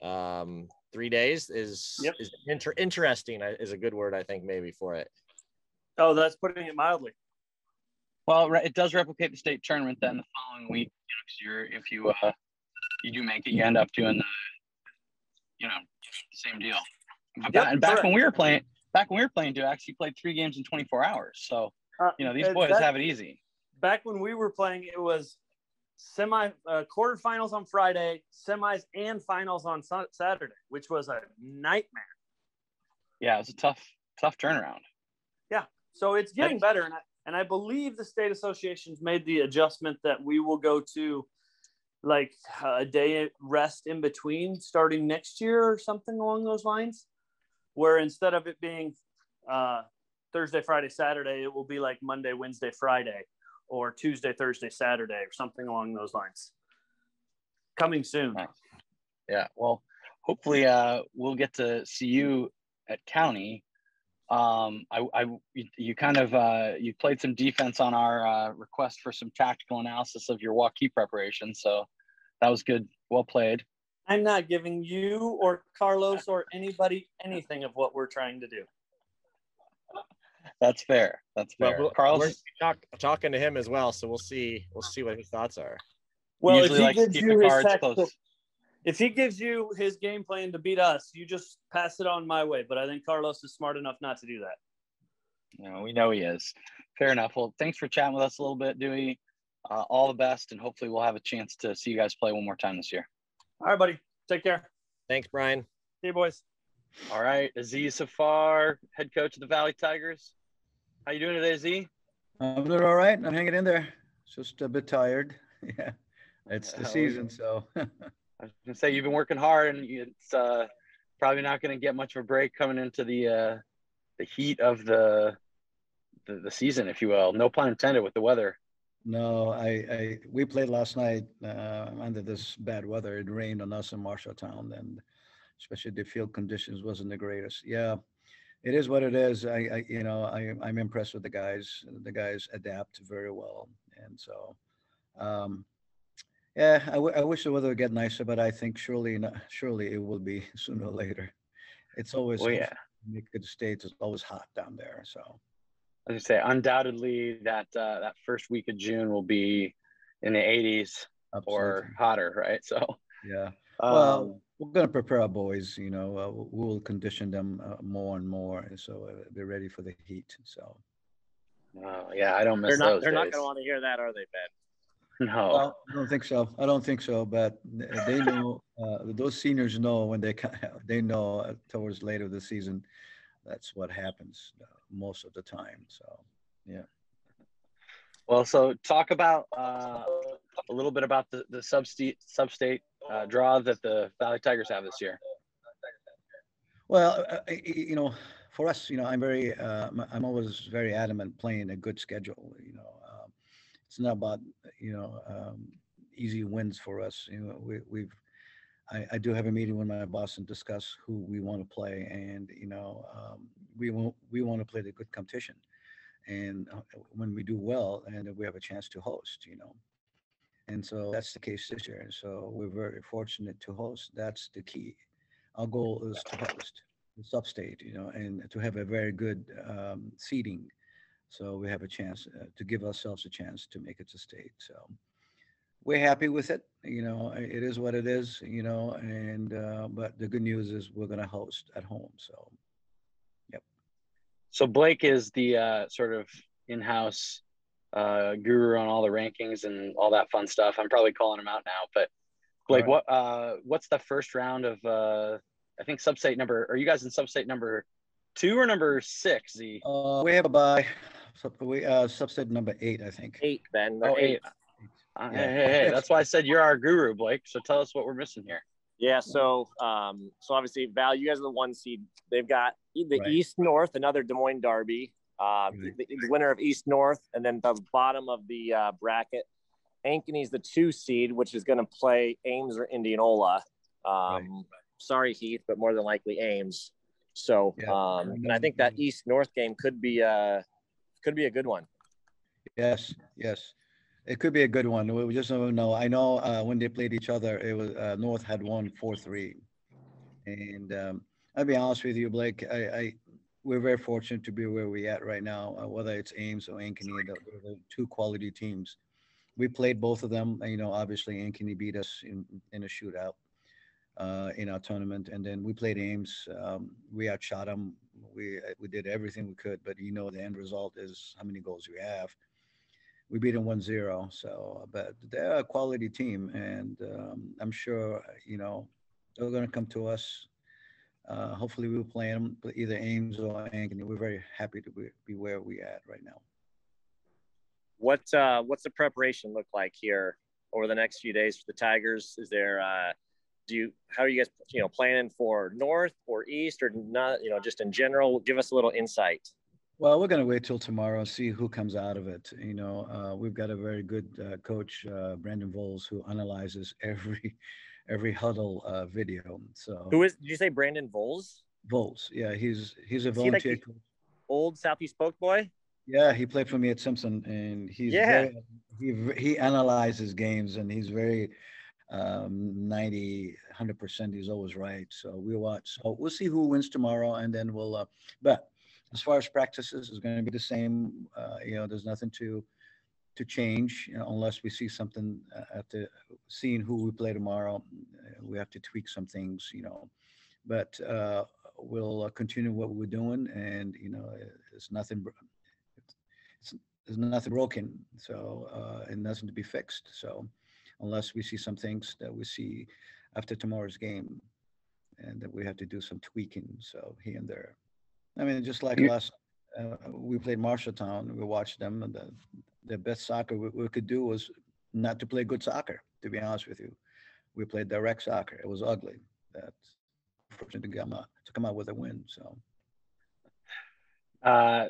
3 days is interesting is a good word, I think, maybe for it. Oh, that's putting it mildly. Well, it does replicate the state tournament then the following week. If you do make it, you end up doing the same deal. And back when we were playing, Duax, you played 3 games in 24 hours. So these boys have it easy. Back when we were playing, it was quarterfinals on Friday, semis and finals on Saturday, which was a nightmare. Yeah, it was a tough turnaround. Yeah, so it's getting better, and I believe the state association's made the adjustment that we will go to like a day rest in between starting next year or something along those lines, where instead of it being Thursday, Friday, Saturday, it will be like Monday, Wednesday, Friday, or Tuesday, Thursday, Saturday, or something along those lines. Coming soon. Nice. Yeah, well, hopefully we'll get to see you at Cownie. You played some defense on our request for some tactical analysis of your Waukee preparation, so that was good. Well played. I'm not giving you or Carlos or anybody anything of what we're trying to do. That's fair. Well, Carlos, we're talking to him as well, so we'll see what his thoughts are. Well, if he gives you his game plan to beat us, you just pass it on my way. But I think Carlos is smart enough not to do that. No, we know he is. Fair enough. Well, thanks for chatting with us a little bit, Dewey. All the best, and hopefully we'll have a chance to see you guys play one more time this year. All right, buddy. Take care. Thanks, Brian. See you, boys. All right, Aziz Haffar, head coach of the Valley Tigers. How you doing today, Aziz? I'm doing all right. I'm hanging in there. Just a bit tired. Yeah, it's the season, so. I was gonna say you've been working hard, and it's probably not going to get much of a break coming into the heat of the season, if you will. No pun intended with the weather. No, we played last night under this bad weather. It rained on us in Marshalltown, and especially the field conditions wasn't the greatest. Yeah, it is what it is. I'm impressed with the guys. The guys adapt very well, and so. Yeah, I wish the weather would get nicer, but I think surely it will be sooner or later. It's always good states. It's always hot down there. So, as you say, undoubtedly that first week of June will be in the 80s or hotter, right? So yeah. Well, we're gonna prepare our boys. We will condition them more and more, so they're ready for the heat. So. Yeah, I don't miss those. They're not gonna want to hear that, are they, Ben? No, well, I don't think so. But they know. Those seniors know when they know towards later the season, that's what happens most of the time. So, yeah. Well, so talk about a little bit about the substate draw that the Valley Tigers have this year. Well, for us, I'm always very adamant playing a good schedule. It's not about, easy wins for us. I do have a meeting with my boss and discuss who we want to play, and we want to play the good competition, and when we do well, and we have a chance to host, and so that's the case this year. So we're very fortunate to host. That's the key. Our goal is to host the substate, and to have a very good seating, so we have a chance to give ourselves a chance to make it to state. So we're happy with it. It is what it is. And but the good news is we're going to host at home. So, yep. So Blake is the sort of in-house guru on all the rankings and all that fun stuff. I'm probably calling him out now, but Blake, right. What's the first round of I think substate number? Are you guys in substate number 2 or number 6? Z. We have a bye. We substate number 8, I think. 8, Ben. Oh, 8. Yeah. Hey, that's why I said you're our guru, Blake. So tell us what we're missing here. Yeah, so obviously, Val, you guys are the 1 seed. They've got the Right. East North, another Des Moines derby. The winner of East North, and then the bottom of the bracket, Ankeny's the 2 seed, which is going to play Ames or Indianola. Right. Sorry, Heath, but more than likely Ames. So, Yeah. And I think that East North game could be a good one. Yes. It could be a good one. We just don't know. I know when they played each other, it was North had won 4-3, and I'll be honest with you, Blake. We're very fortunate to be where we're at right now. Whether it's Ames or Ankeny, the 2 quality teams. We played both of them. Obviously Ankeny beat us in a shootout in our tournament, and then we played Ames. We outshot them. We did everything we could, but the end result is how many goals we have. We beat them 1-0. So, but they're a quality team, and I'm sure they're going to come to us. Hopefully, we'll play them either Ames or Ankeny. We're very happy to be where we're at right now. What's the preparation look like here over the next few days for the Tigers? Is there how are you guys planning for North or East, or not? Just in general, give us a little insight. Well, we're going to wait till tomorrow and see who comes out of it. We've got a very good coach, Brandon Voles, who analyzes every huddle video. So did you say Brandon Voles? Voles, yeah, he's a volunteer coach. Old Southeast Polk boy. Yeah, he played for me at Simpson, and he analyzes games, and he's very 100%. He's always right. So we'll watch. So we'll see who wins tomorrow, and then we'll. But as far as practices, is going to be the same. There's nothing to change unless we see something after seeing who we play tomorrow. We have to tweak some things, but we'll continue what we're doing, and it's nothing. There's nothing broken, so and nothing to be fixed. So unless we see some things that we see after tomorrow's game, and that we have to do some tweaking, so here and there. I mean, just like we played Marshalltown, we watched them, and the best soccer we could do was not to play good soccer, to be honest with you. We played direct soccer. It was ugly. That's fortunate to come out with a win. So.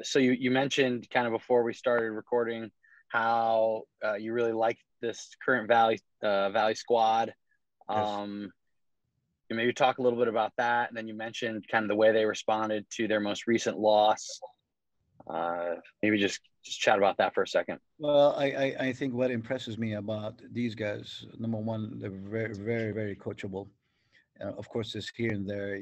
So you mentioned kind of before we started recording how you really like this current Valley squad. Yes. You maybe talk a little bit about that, and then you mentioned kind of the way they responded to their most recent loss. Maybe just chat about that for a second. Well, I think what impresses me about these guys, number one, they're very, very, very coachable. Of course, it's here and there,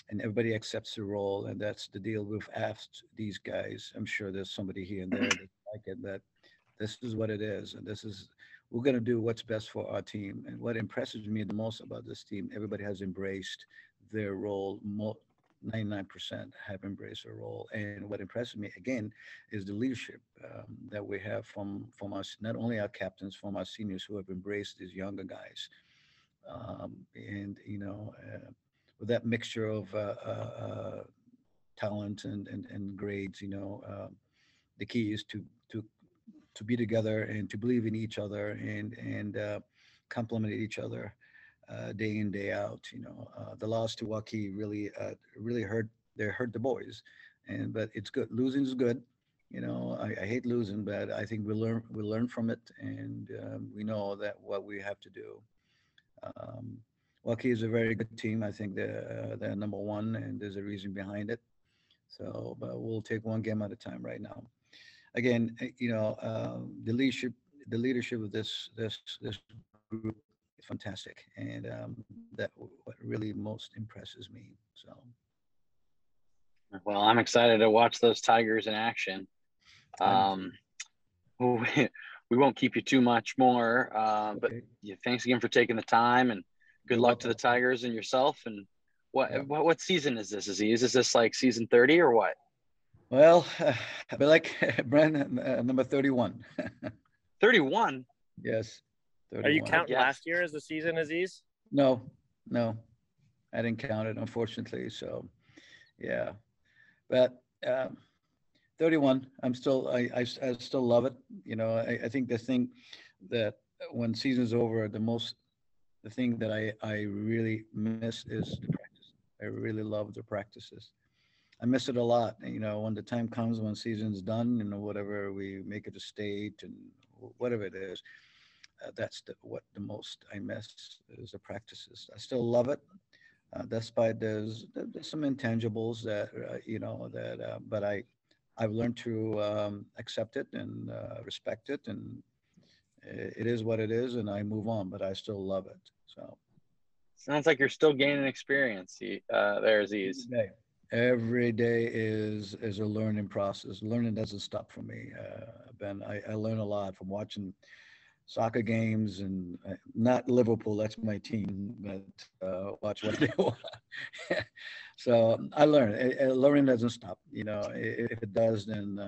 and everybody accepts the role, and that's the deal. We've asked these guys. I'm sure there's somebody here and there that like it, but this is what it is, and we're going to do what's best for our team. And what impresses me the most about this team, everybody has embraced their role. 99% have embraced their role. And what impresses me again is the leadership that we have from us, not only our captains, from our seniors who have embraced these younger guys. With that mixture of talent and grades, the key is to be together and to believe in each other and complement each other. day in, day out. The loss to Waukee really hurt. They hurt the boys, but it's good. Losing is good. I hate losing, but I think we learn from it, and we know that what we have to do. Waukee is a very good team. I think they're number one, and there's a reason behind it. So, but we'll take one game at a time right now. Again, the leadership of this group is fantastic, and that what really most impresses me. So, well, I'm excited to watch those Tigers in action. We won't keep you too much more, but thanks again for taking the time, and good luck to the Tigers and yourself. And what season is this, Aziz? Is this like season 30 or what? Well, I like Brandon, number 31. 31? Yes. 31. Are you counting last year as the season, Aziz? No, I didn't count it, unfortunately. So, yeah, but 31. I still love it. I think the thing that when season's over, the thing that I really miss is the practice. I really love the practices. I miss it a lot. When the time comes, when season's done, whatever we make it a state and whatever it is, that's what the most I miss is the practices. I still love it, despite there's some intangibles that but I've learned to accept it and respect it, and it is what it is, and I move on. But I still love it. So sounds like you're still gaining experience there, Aziz. Every day is a learning process. Learning doesn't stop for me, Ben. I learn a lot from watching soccer games, and not Liverpool, that's my team, but watch what they want. So I learn. Learning doesn't stop. If it does, then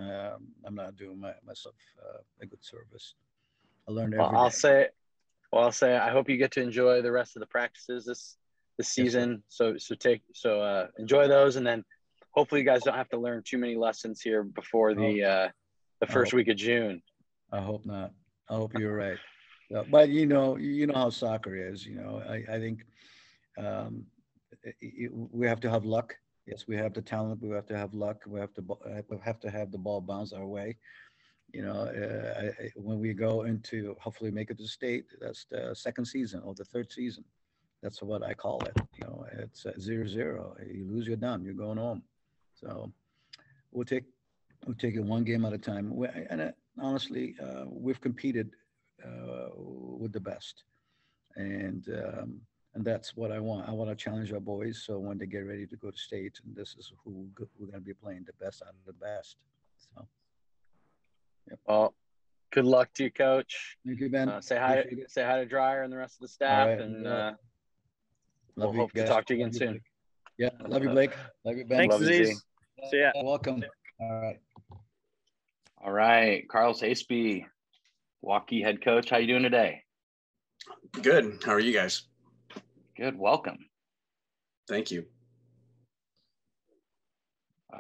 I'm not doing myself a good service. I learn every day. I'll say I hope you get to enjoy the rest of the practices this season. Yes, so enjoy those, and then hopefully you guys don't have to learn too many lessons here before the first week of June. I hope not. I hope you're right. But you know how soccer is. I think we have to have luck. Yes, we have the talent. We have to have luck. We have to have the ball bounce our way. When we go into hopefully make it to state, that's the second season or the third season. That's what I call it. It's 0-0. You lose, you're done. You're going home. So we'll take it one game at a time. Honestly, we've competed with the best, and that's what I want. I want to challenge our boys, so when they get ready to go to state, and this is who we're going to be playing, the best out of the best. So, yep. Well, good luck to you, Coach. Thank you, Ben. Say hi to Dreyer and the rest of the staff, right. and we'll hope to talk to you again soon. Yeah, love you, Blake. Love you, Ben. Thanks, Aziz. See ya. Welcome. All right, Carlos Acebey, Waukee head coach. How you doing today? Good. How are you guys? Good. Welcome. Thank you.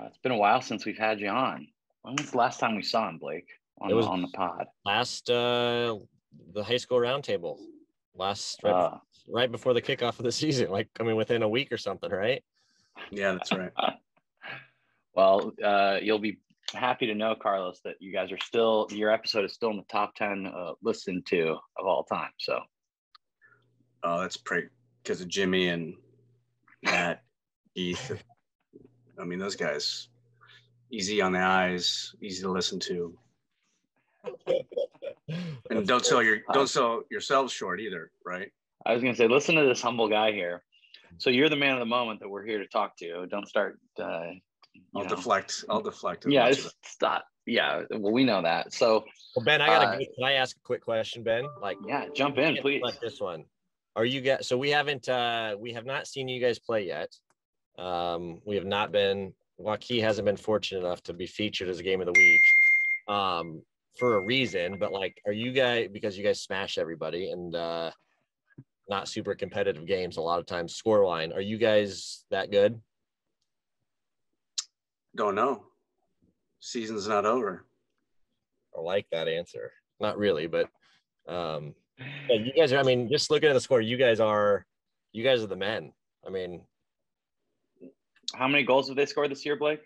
It's been a while since we've had you on. When was the last time we saw him, Blake, on the pod? Last the high school roundtable. Right before the kickoff of the season, within a week or something, right? Yeah, that's right. Well, you'll be happy to know, Carlos, that you guys are your episode is still in the top 10 listened to of all time. So, that's because of Jimmy and Matt, Heath. I mean, those guys, easy on the eyes, easy to listen to, and don't sell yourselves short either, right? I was gonna say, listen to this humble guy here. So you're the man of the moment that we're here to talk to. Don't start. I'll deflect. Yeah, stop. Yeah, well, we know that. So, Ben, can I ask a quick question, Ben? Yeah, jump in, please. Like this one. Are you guys? So we have not seen you guys play yet. We have not been. Waukee hasn't been fortunate enough to be featured as a game of the week, for a reason. But are you guys, because you guys smash everybody and not super competitive games a lot of times scoreline? Are you guys that good? Don't know. Season's not over. I like that answer. Not really, but Yeah, you guys are. I mean, just looking at the score, you guys are the men. I mean, how many goals have they scored this year, Blake?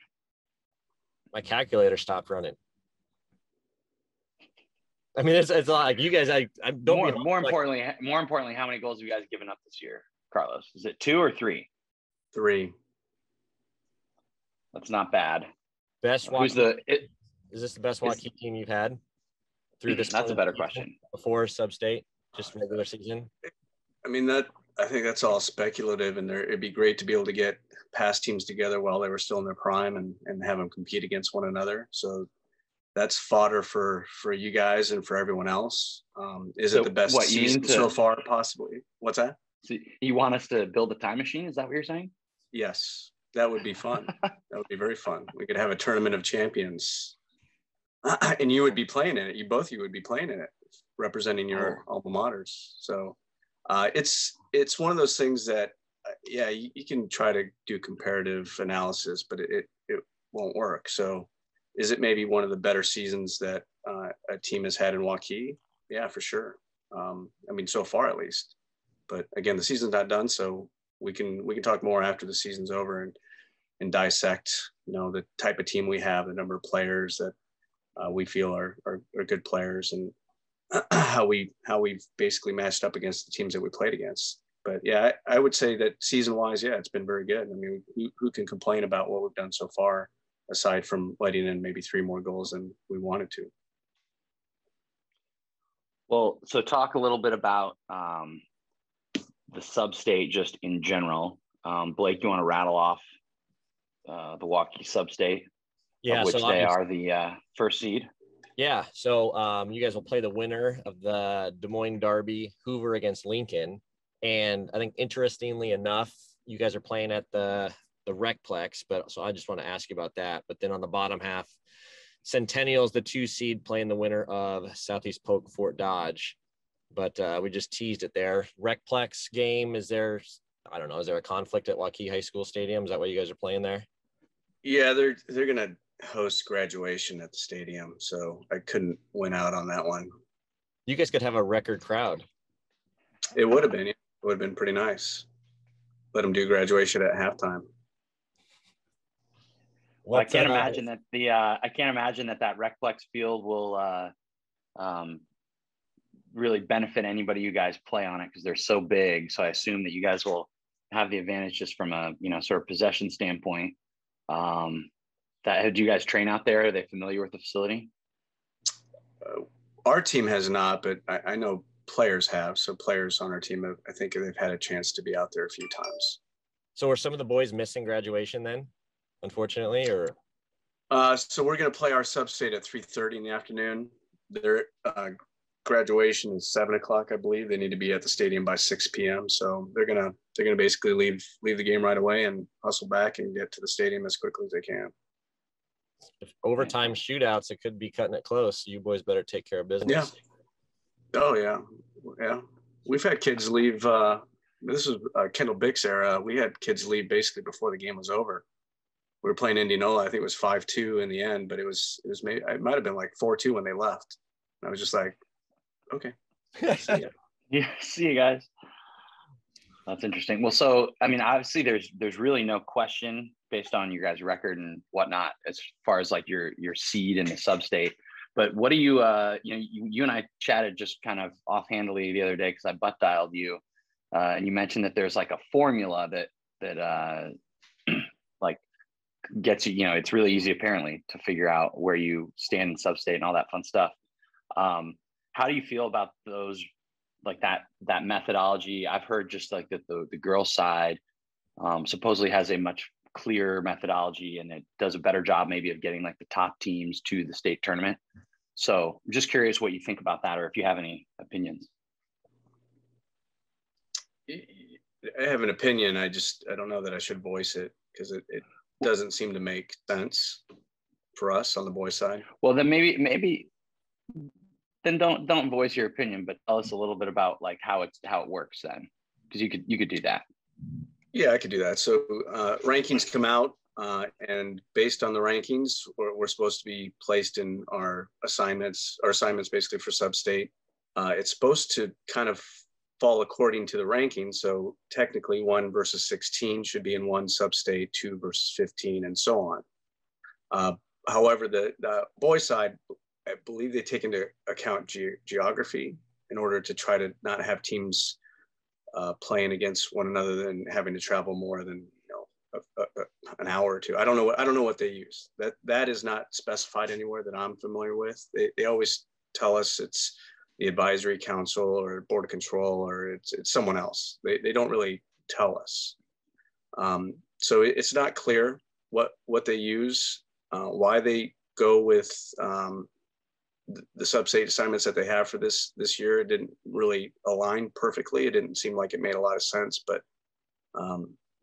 my calculator stopped running. I mean, it's a lot. Like you guys, I don't more importantly, how many goals have you guys given up this year, Carlos? Is it 2 or 3? 3. That's not bad. Best Waukee, is this the best Waukee team you've had through this? That's a better question. Before Substate, just regular season. I mean, I think that's all speculative, and it'd be great to be able to get past teams together while they were still in their prime and have them compete against one another. So that's fodder for you guys and for everyone else. Is it the best season so far? Possibly. What's that? So you want us to build a time machine? Is that what you're saying? Yes, that would be fun. That would be very fun. We could have a tournament of champions, and you would be playing in it. You would be playing in it, representing your alma maters. So it's one of those things that, you can try to do comparative analysis, but it won't work. So is it maybe one of the better seasons that a team has had in Waukee? Yeah, for sure. I mean, so far at least. But again, the season's not done, so we can talk more after the season's over and dissect, the type of team we have, the number of players that we feel are good players, and how we've basically matched up against the teams that we played against. But yeah, I would say that season-wise, it's been very good. I mean, who can complain about what we've done so far, aside from letting in maybe 3 more goals than we wanted to? Well, so talk a little bit about the Substate just in general. Blake, you want to rattle off the Waukee Substate, of which they are the first seed? Yeah, so you guys will play the winner of the Des Moines Derby, Hoover against Lincoln. And I think interestingly enough, you guys are playing at the Recplex, so I just want to ask you about that. But then on the bottom half, Centennial's the 2 seed playing the winner of Southeast Polk Fort Dodge. But we just teased it there. Recplex game, is there a conflict at Waukee High School Stadium? Is that why you guys are playing there? Yeah, they're going to host graduation at the stadium, so I couldn't win out on that one. You guys could have a record crowd. It would have been. It would have been pretty nice. Let them do graduation at halftime. Well, I can't imagine that that Recplex field will really benefit anybody you guys play on it, because they're so big. So I assume that you guys will have the advantage just from a sort of possession standpoint. Do you guys train out there? Are they familiar with the facility? Our team has not, but I know players have. So players on our team I think they've had a chance to be out there a few times. So are some of the boys missing graduation then, unfortunately, or? So we're going to play our Substate at 3:30 in the afternoon. Their graduation is 7 o'clock, I believe. They need to be at the stadium by 6 p.m. So they're gonna basically leave the game right away and hustle back and get to the stadium as quickly as they can. If overtime shootouts, it could be cutting it close. You boys better take care of business. Yeah. Oh yeah. We've had kids leave. This was Kendall Bick's era. We had kids leave basically before the game was over. We were playing Indianola. I think it was 5-2 in the end, but it might have been like 4-2 when they left. And I was just like, okay. See you guys. That's interesting. Well, so I mean, obviously, there's really no question based on your guys' record and whatnot as far as like your seed in the Substate. But what do you you and I chatted just kind of offhandedly the other day because I butt dialed you, and you mentioned that there's like a formula that like gets you. It's really easy apparently to figure out where you stand in Substate and all that fun stuff. How do you feel about those, like that methodology? I've heard just like that the girls' side supposedly has a much clearer methodology, and it does a better job maybe of getting like the top teams to the state tournament. So I'm just curious what you think about that, or if you have any opinions. I have an opinion. I don't know that I should voice it because it doesn't seem to make sense for us on the boys' side. Well, then maybe then don't voice your opinion, but tell us a little bit about like how it works then, because you could do that. Yeah, I could do that. So rankings come out, and based on the rankings, we're supposed to be placed in our assignments basically for Substate. it's supposed to kind of fall according to the ranking. So technically 1 versus 16 should be in one substate, 2 versus 15, and so on. However, the boys side, I believe they take into account geography in order to try to not have teams playing against one another and having to travel more than an hour or two. I don't know what they use. That is not specified anywhere that I'm familiar with. They always tell us it's the advisory council or board of control, or it's someone else. They don't really tell us. So it's not clear what they use, why they go with the substate assignments that they have for this year. It didn't really align perfectly. It didn't seem like it made a lot of sense, but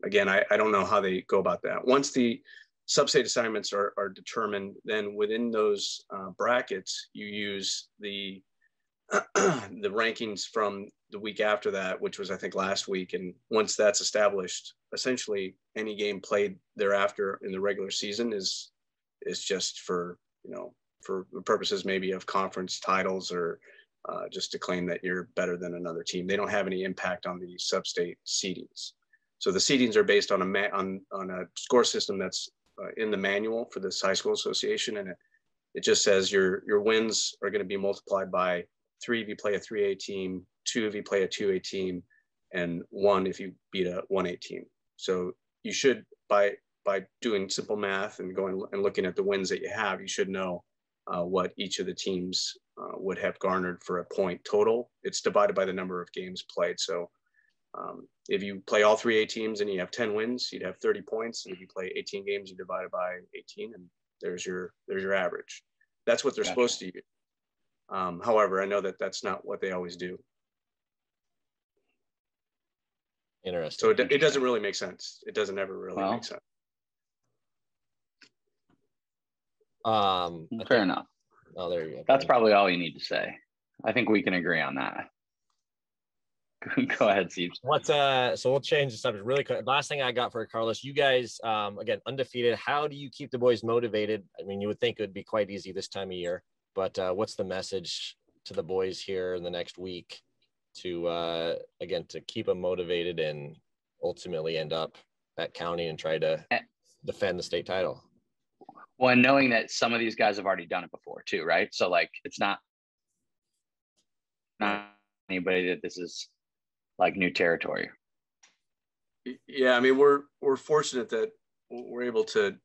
again, I don't know how they go about that. Once the substate assignments are determined, then within those brackets, you use the rankings from the week after that, which was, I think, last week. And once that's established, essentially any game played thereafter in the regular season is just for the purposes maybe of conference titles, or just to claim that you're better than another team. They don't have any impact on the substate seedings. So the seedings are based on a score system that's in the manual for the high school association, and it just says your wins are going to be multiplied by 3 if you play a 3A team, 2 if you play a 2A team, and 1 if you beat a 1A team. So you should, by doing simple math and going and looking at the wins that you have, you should know what each of the teams would have garnered for a point total. It's divided by the number of games played. So if you play all 3A teams and you have 10 wins, you'd have 30 points. And if you play 18 games, you divide it by 18, and there's your average. That's what they're supposed to use. However, I know that that's not what they always do. Interesting. So it doesn't really make sense. It doesn't ever really make sense. Fair enough. Oh, there you go. That's probably all you need to say. I think we can agree on that. Go ahead, Steve. So we'll change the subject really quick. Last thing I got for Carlos, you guys, again, undefeated. How do you keep the boys motivated? I mean, you would think it would be quite easy this time of year, but what's the message to the boys here in the next week to, again, to keep them motivated and ultimately end up at Cownie and try to defend the state title? Well, and knowing that some of these guys have already done it before too, right? So like, it's not anybody that this is like new territory. Yeah, I mean, we're fortunate that we're able to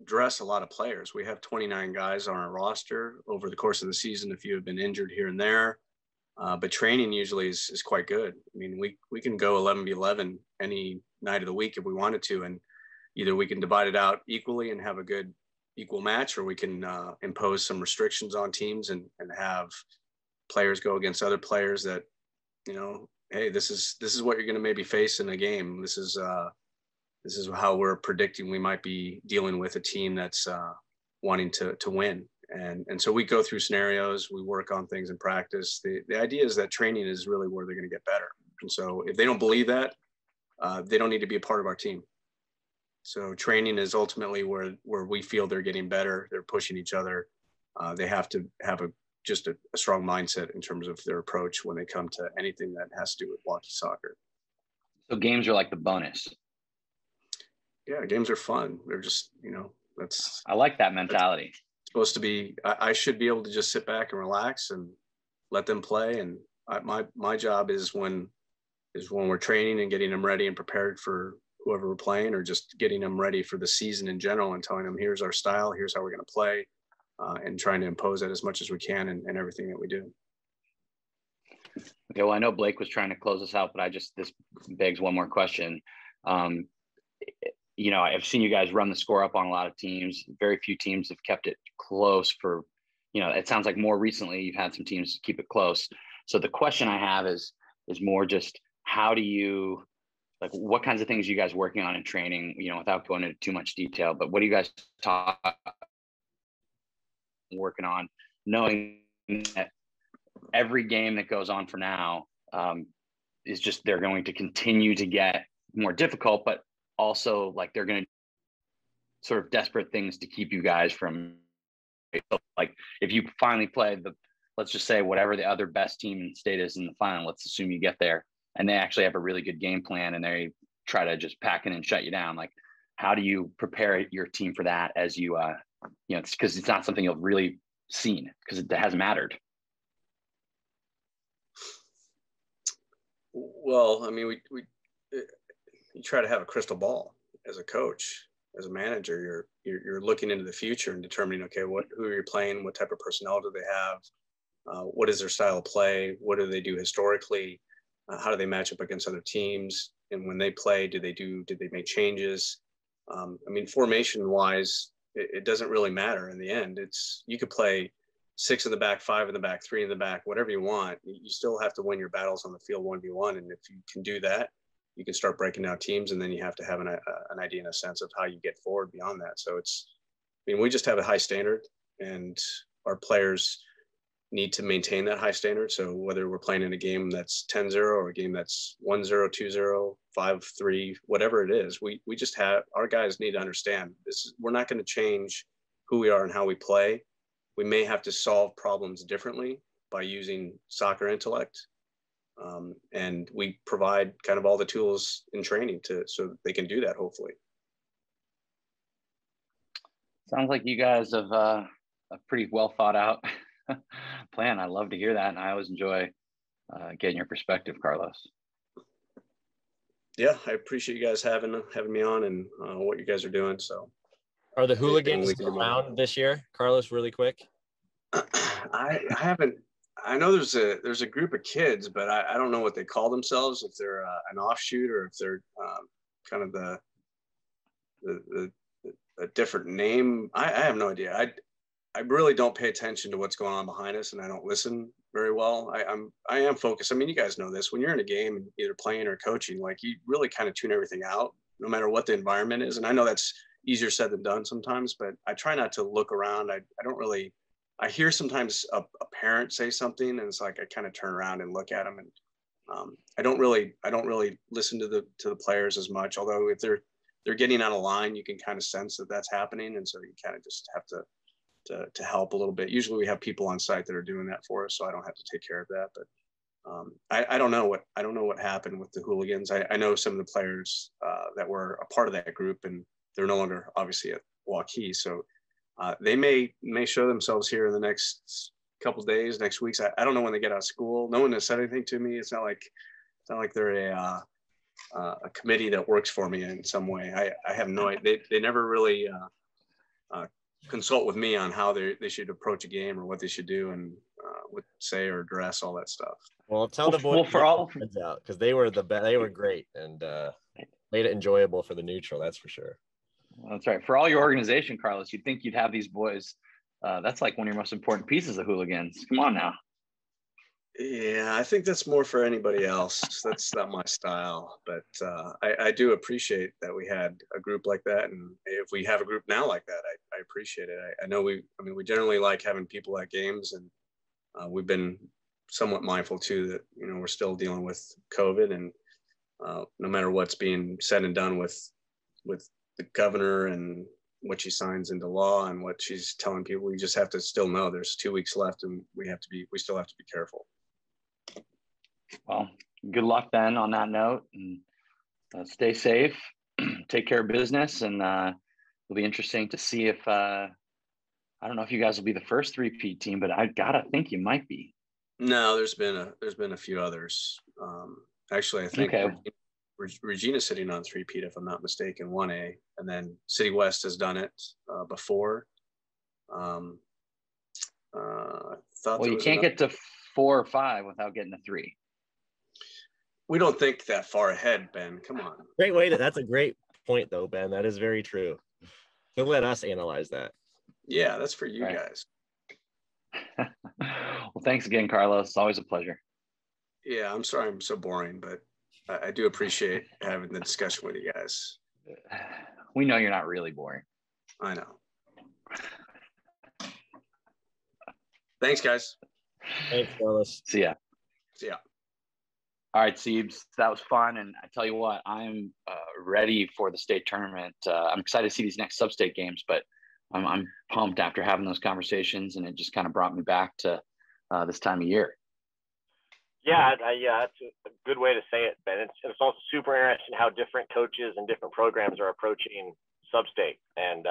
dress a lot of players. We have 29 guys on our roster over the course of the season. A few have been injured here and there, but training usually is quite good. I mean, we can go 11v11 any night of the week if we wanted to, and either we can divide it out equally and have a good equal match, or we can impose some restrictions on teams and have players go against other players that, hey, this is what you're going to maybe face in a game. This is how we're predicting we might be dealing with a team that's wanting to win. And so we go through scenarios, we work on things in practice. The idea is that training is really where they're going to get better. And so if they don't believe that, they don't need to be a part of our team. So training is ultimately where we feel they're getting better. They're pushing each other. They have to have just a strong mindset in terms of their approach when they come to anything that has to do with Waukee soccer. So games are like the bonus. Yeah, games are fun. They're just, I like that mentality. Supposed to be, I should be able to just sit back and relax and let them play. And my job is when we're training and getting them ready and prepared for whoever we're playing, or just getting them ready for the season in general and telling them, here's our style, here's how we're going to play, and trying to impose that as much as we can in everything that we do. Okay, well, I know Blake was trying to close us out, but this begs one more question. I've seen you guys run the score up on a lot of teams. Very few teams have kept it close for, it sounds like more recently you've had some teams keep it close. So the question I have is more just, how do you, like, what kinds of things are you guys working on in training, without going into too much detail, but what do you guys working on, knowing that every game that goes on for now is just, they're going to continue to get more difficult, but also like they're going to sort of desperate things to keep you guys from, like, if you finally play let's just say whatever the other best team in the state is in the final, let's assume you get there and they actually have a really good game plan and they try to just pack in and shut you down. Like, how do you prepare your team for that as you, you know, because it's not something you've really seen because it hasn't mattered. Well, I mean, you try to have a crystal ball as a coach, as a manager. You're looking into the future and determining, okay, who are you playing? What type of personnel do they have? What is their style of play? What do they do historically? How do they match up against other teams? And when they play, did they make changes? I mean, formation wise, it doesn't really matter in the end. You could play 6 in the back, 5 in the back, 3 in the back, whatever you want. You still have to win your battles on the field 1v1. And if you can do that, you can start breaking down teams, and then you have to have an idea and a sense of how you get forward beyond that. So I mean, we just have a high standard, and our players need to maintain that high standard. So whether we're playing in a game that's 10-0 or a game that's 1-0, 2-0, 5-3, whatever it is, we just have, our guys need to understand this. We're not going to change who we are and how we play. We may have to solve problems differently by using soccer intellect. And we provide kind of all the tools in training so they can do that, hopefully. Sounds like you guys have a pretty well thought out plan. I love to hear that. And I always enjoy getting your perspective, Carlos. Yeah, I appreciate you guys having me on and what you guys are doing. So, are the hooligans around this year, Carlos? Really quick. I haven't. I know there's a group of kids, but I don't know what they call themselves. If they're an offshoot or if they're kind of the a different name. I have no idea. I really don't pay attention to what's going on behind us, and I don't listen very well. I am focused. I mean, you guys know this. When you're in a game, either playing or coaching, like, you really kind of tune everything out, no matter what the environment is. And I know that's easier said than done sometimes, but I try not to look around. I don't really. I hear sometimes a parent say something, and it's like I kind of turn around and look at them, and I don't really listen to the players as much. Although if they're getting out of line, you can kind of sense that that's happening, and so you kind of just have to help a little bit. Usually we have people on site that are doing that for us, so I don't have to take care of that. But I don't know what happened with the hooligans. I know some of the players that were a part of that group, and they're no longer obviously at Waukee, so they may show themselves here in the next couple of days, next weeks. I don't know when they get out of school. No one has said anything to me. It's not like they're a committee that works for me in some way. I have no idea. They never really consult with me on how they should approach a game or what they should do and what say or address, all that stuff. Well, tell the boys for all out, because they were they were great and made it enjoyable for the neutral. That's for sure. Well, that's right. For all your organization, Carlos, you'd think you'd have these boys. That's like one of your most important pieces of hooligans. Come on now. Yeah, I think that's more for anybody else. That's not my style, but I do appreciate that we had a group like that, and if we have a group now like that, I appreciate it. I know we generally like having people at games, and we've been somewhat mindful too that we're still dealing with COVID, and no matter what's being said and done with the governor and what she signs into law and what she's telling people, we just have to still know there's 2 weeks left, and we still have to be careful. Well, good luck then on that note, and stay safe, take care of business, and it'll be interesting to see if I don't know if you guys will be the first three-peat team, but I gotta think you might be. No, there's been a few others. Actually, I think Regina's sitting on three-peat, if I'm not mistaken, 1A, and then City West has done it before. I thought you can't get to 4 or 5 without getting to 3. We don't think that far ahead, Ben. Come on. Great way that's a great point, though, Ben. That is very true. He'll let us analyze that. Yeah, that's for you guys. Well, thanks again, Carlos. It's always a pleasure. Yeah, I'm sorry I'm so boring, but I do appreciate having the discussion with you guys. We know you're not really boring. I know. Thanks, guys. Thanks, Carlos. See ya. See ya. All right, Siebes, that was fun. And I tell you what, I'm ready for the state tournament. I'm excited to see these next sub-state games, but I'm pumped after having those conversations. And it just kind of brought me back to this time of year. Yeah, that's a good way to say it, Ben. It's also super interesting how different coaches and different programs are approaching Substate and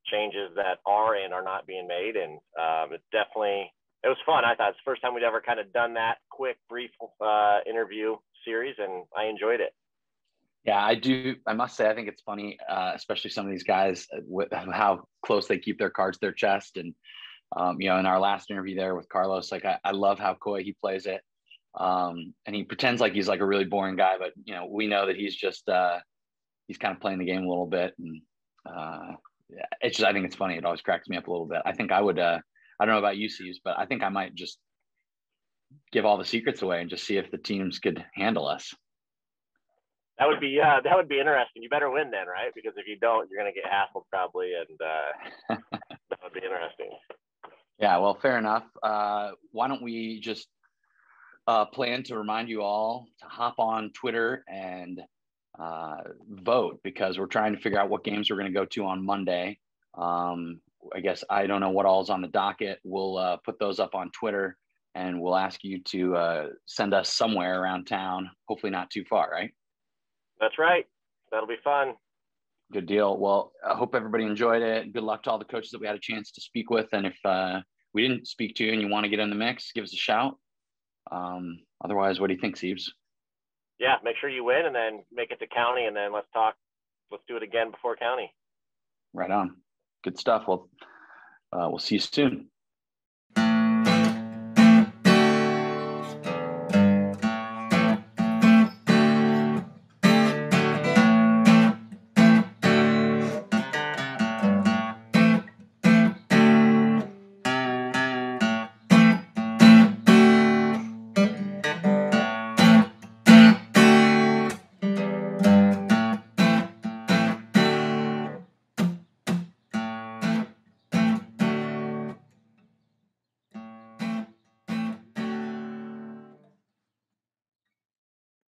changes that are and are not being made. And it was fun. I thought it's the first time we'd ever kind of done that quick, brief interview series, and I enjoyed it. Yeah, I do. I must say, I think it's funny, especially some of these guys, with how close they keep their cards to their chest. And, in our last interview there with Carlos, like I love how coy he plays it. And he pretends like he's like a really boring guy, but, we know that he's just, he's kind of playing the game a little bit. And it's just, I think it's funny. It always cracks me up a little bit. I think I would, I don't know about you, Steves, but I think I might just give all the secrets away and just see if the teams could handle us. That would be interesting. You better win then, right? Because if you don't, you're going to get hassled probably, and that would be interesting. Yeah, well, fair enough. Why don't we just plan to remind you all to hop on Twitter and vote, because we're trying to figure out what games we're going to go to on Monday. I guess I don't know what all's on the docket. We'll put those up on Twitter, and we'll ask you to send us somewhere around town, hopefully not too far, right? That's right. That'll be fun. Good deal. Well, I hope everybody enjoyed it. Good luck to all the coaches that we had a chance to speak with. And if we didn't speak to you and you want to get in the mix, give us a shout. Otherwise, what do you think, Steves? Yeah, make sure you win and then make it to Cownie, and then let's do it again before Cownie. Right on. Good stuff. Well, we'll see you soon.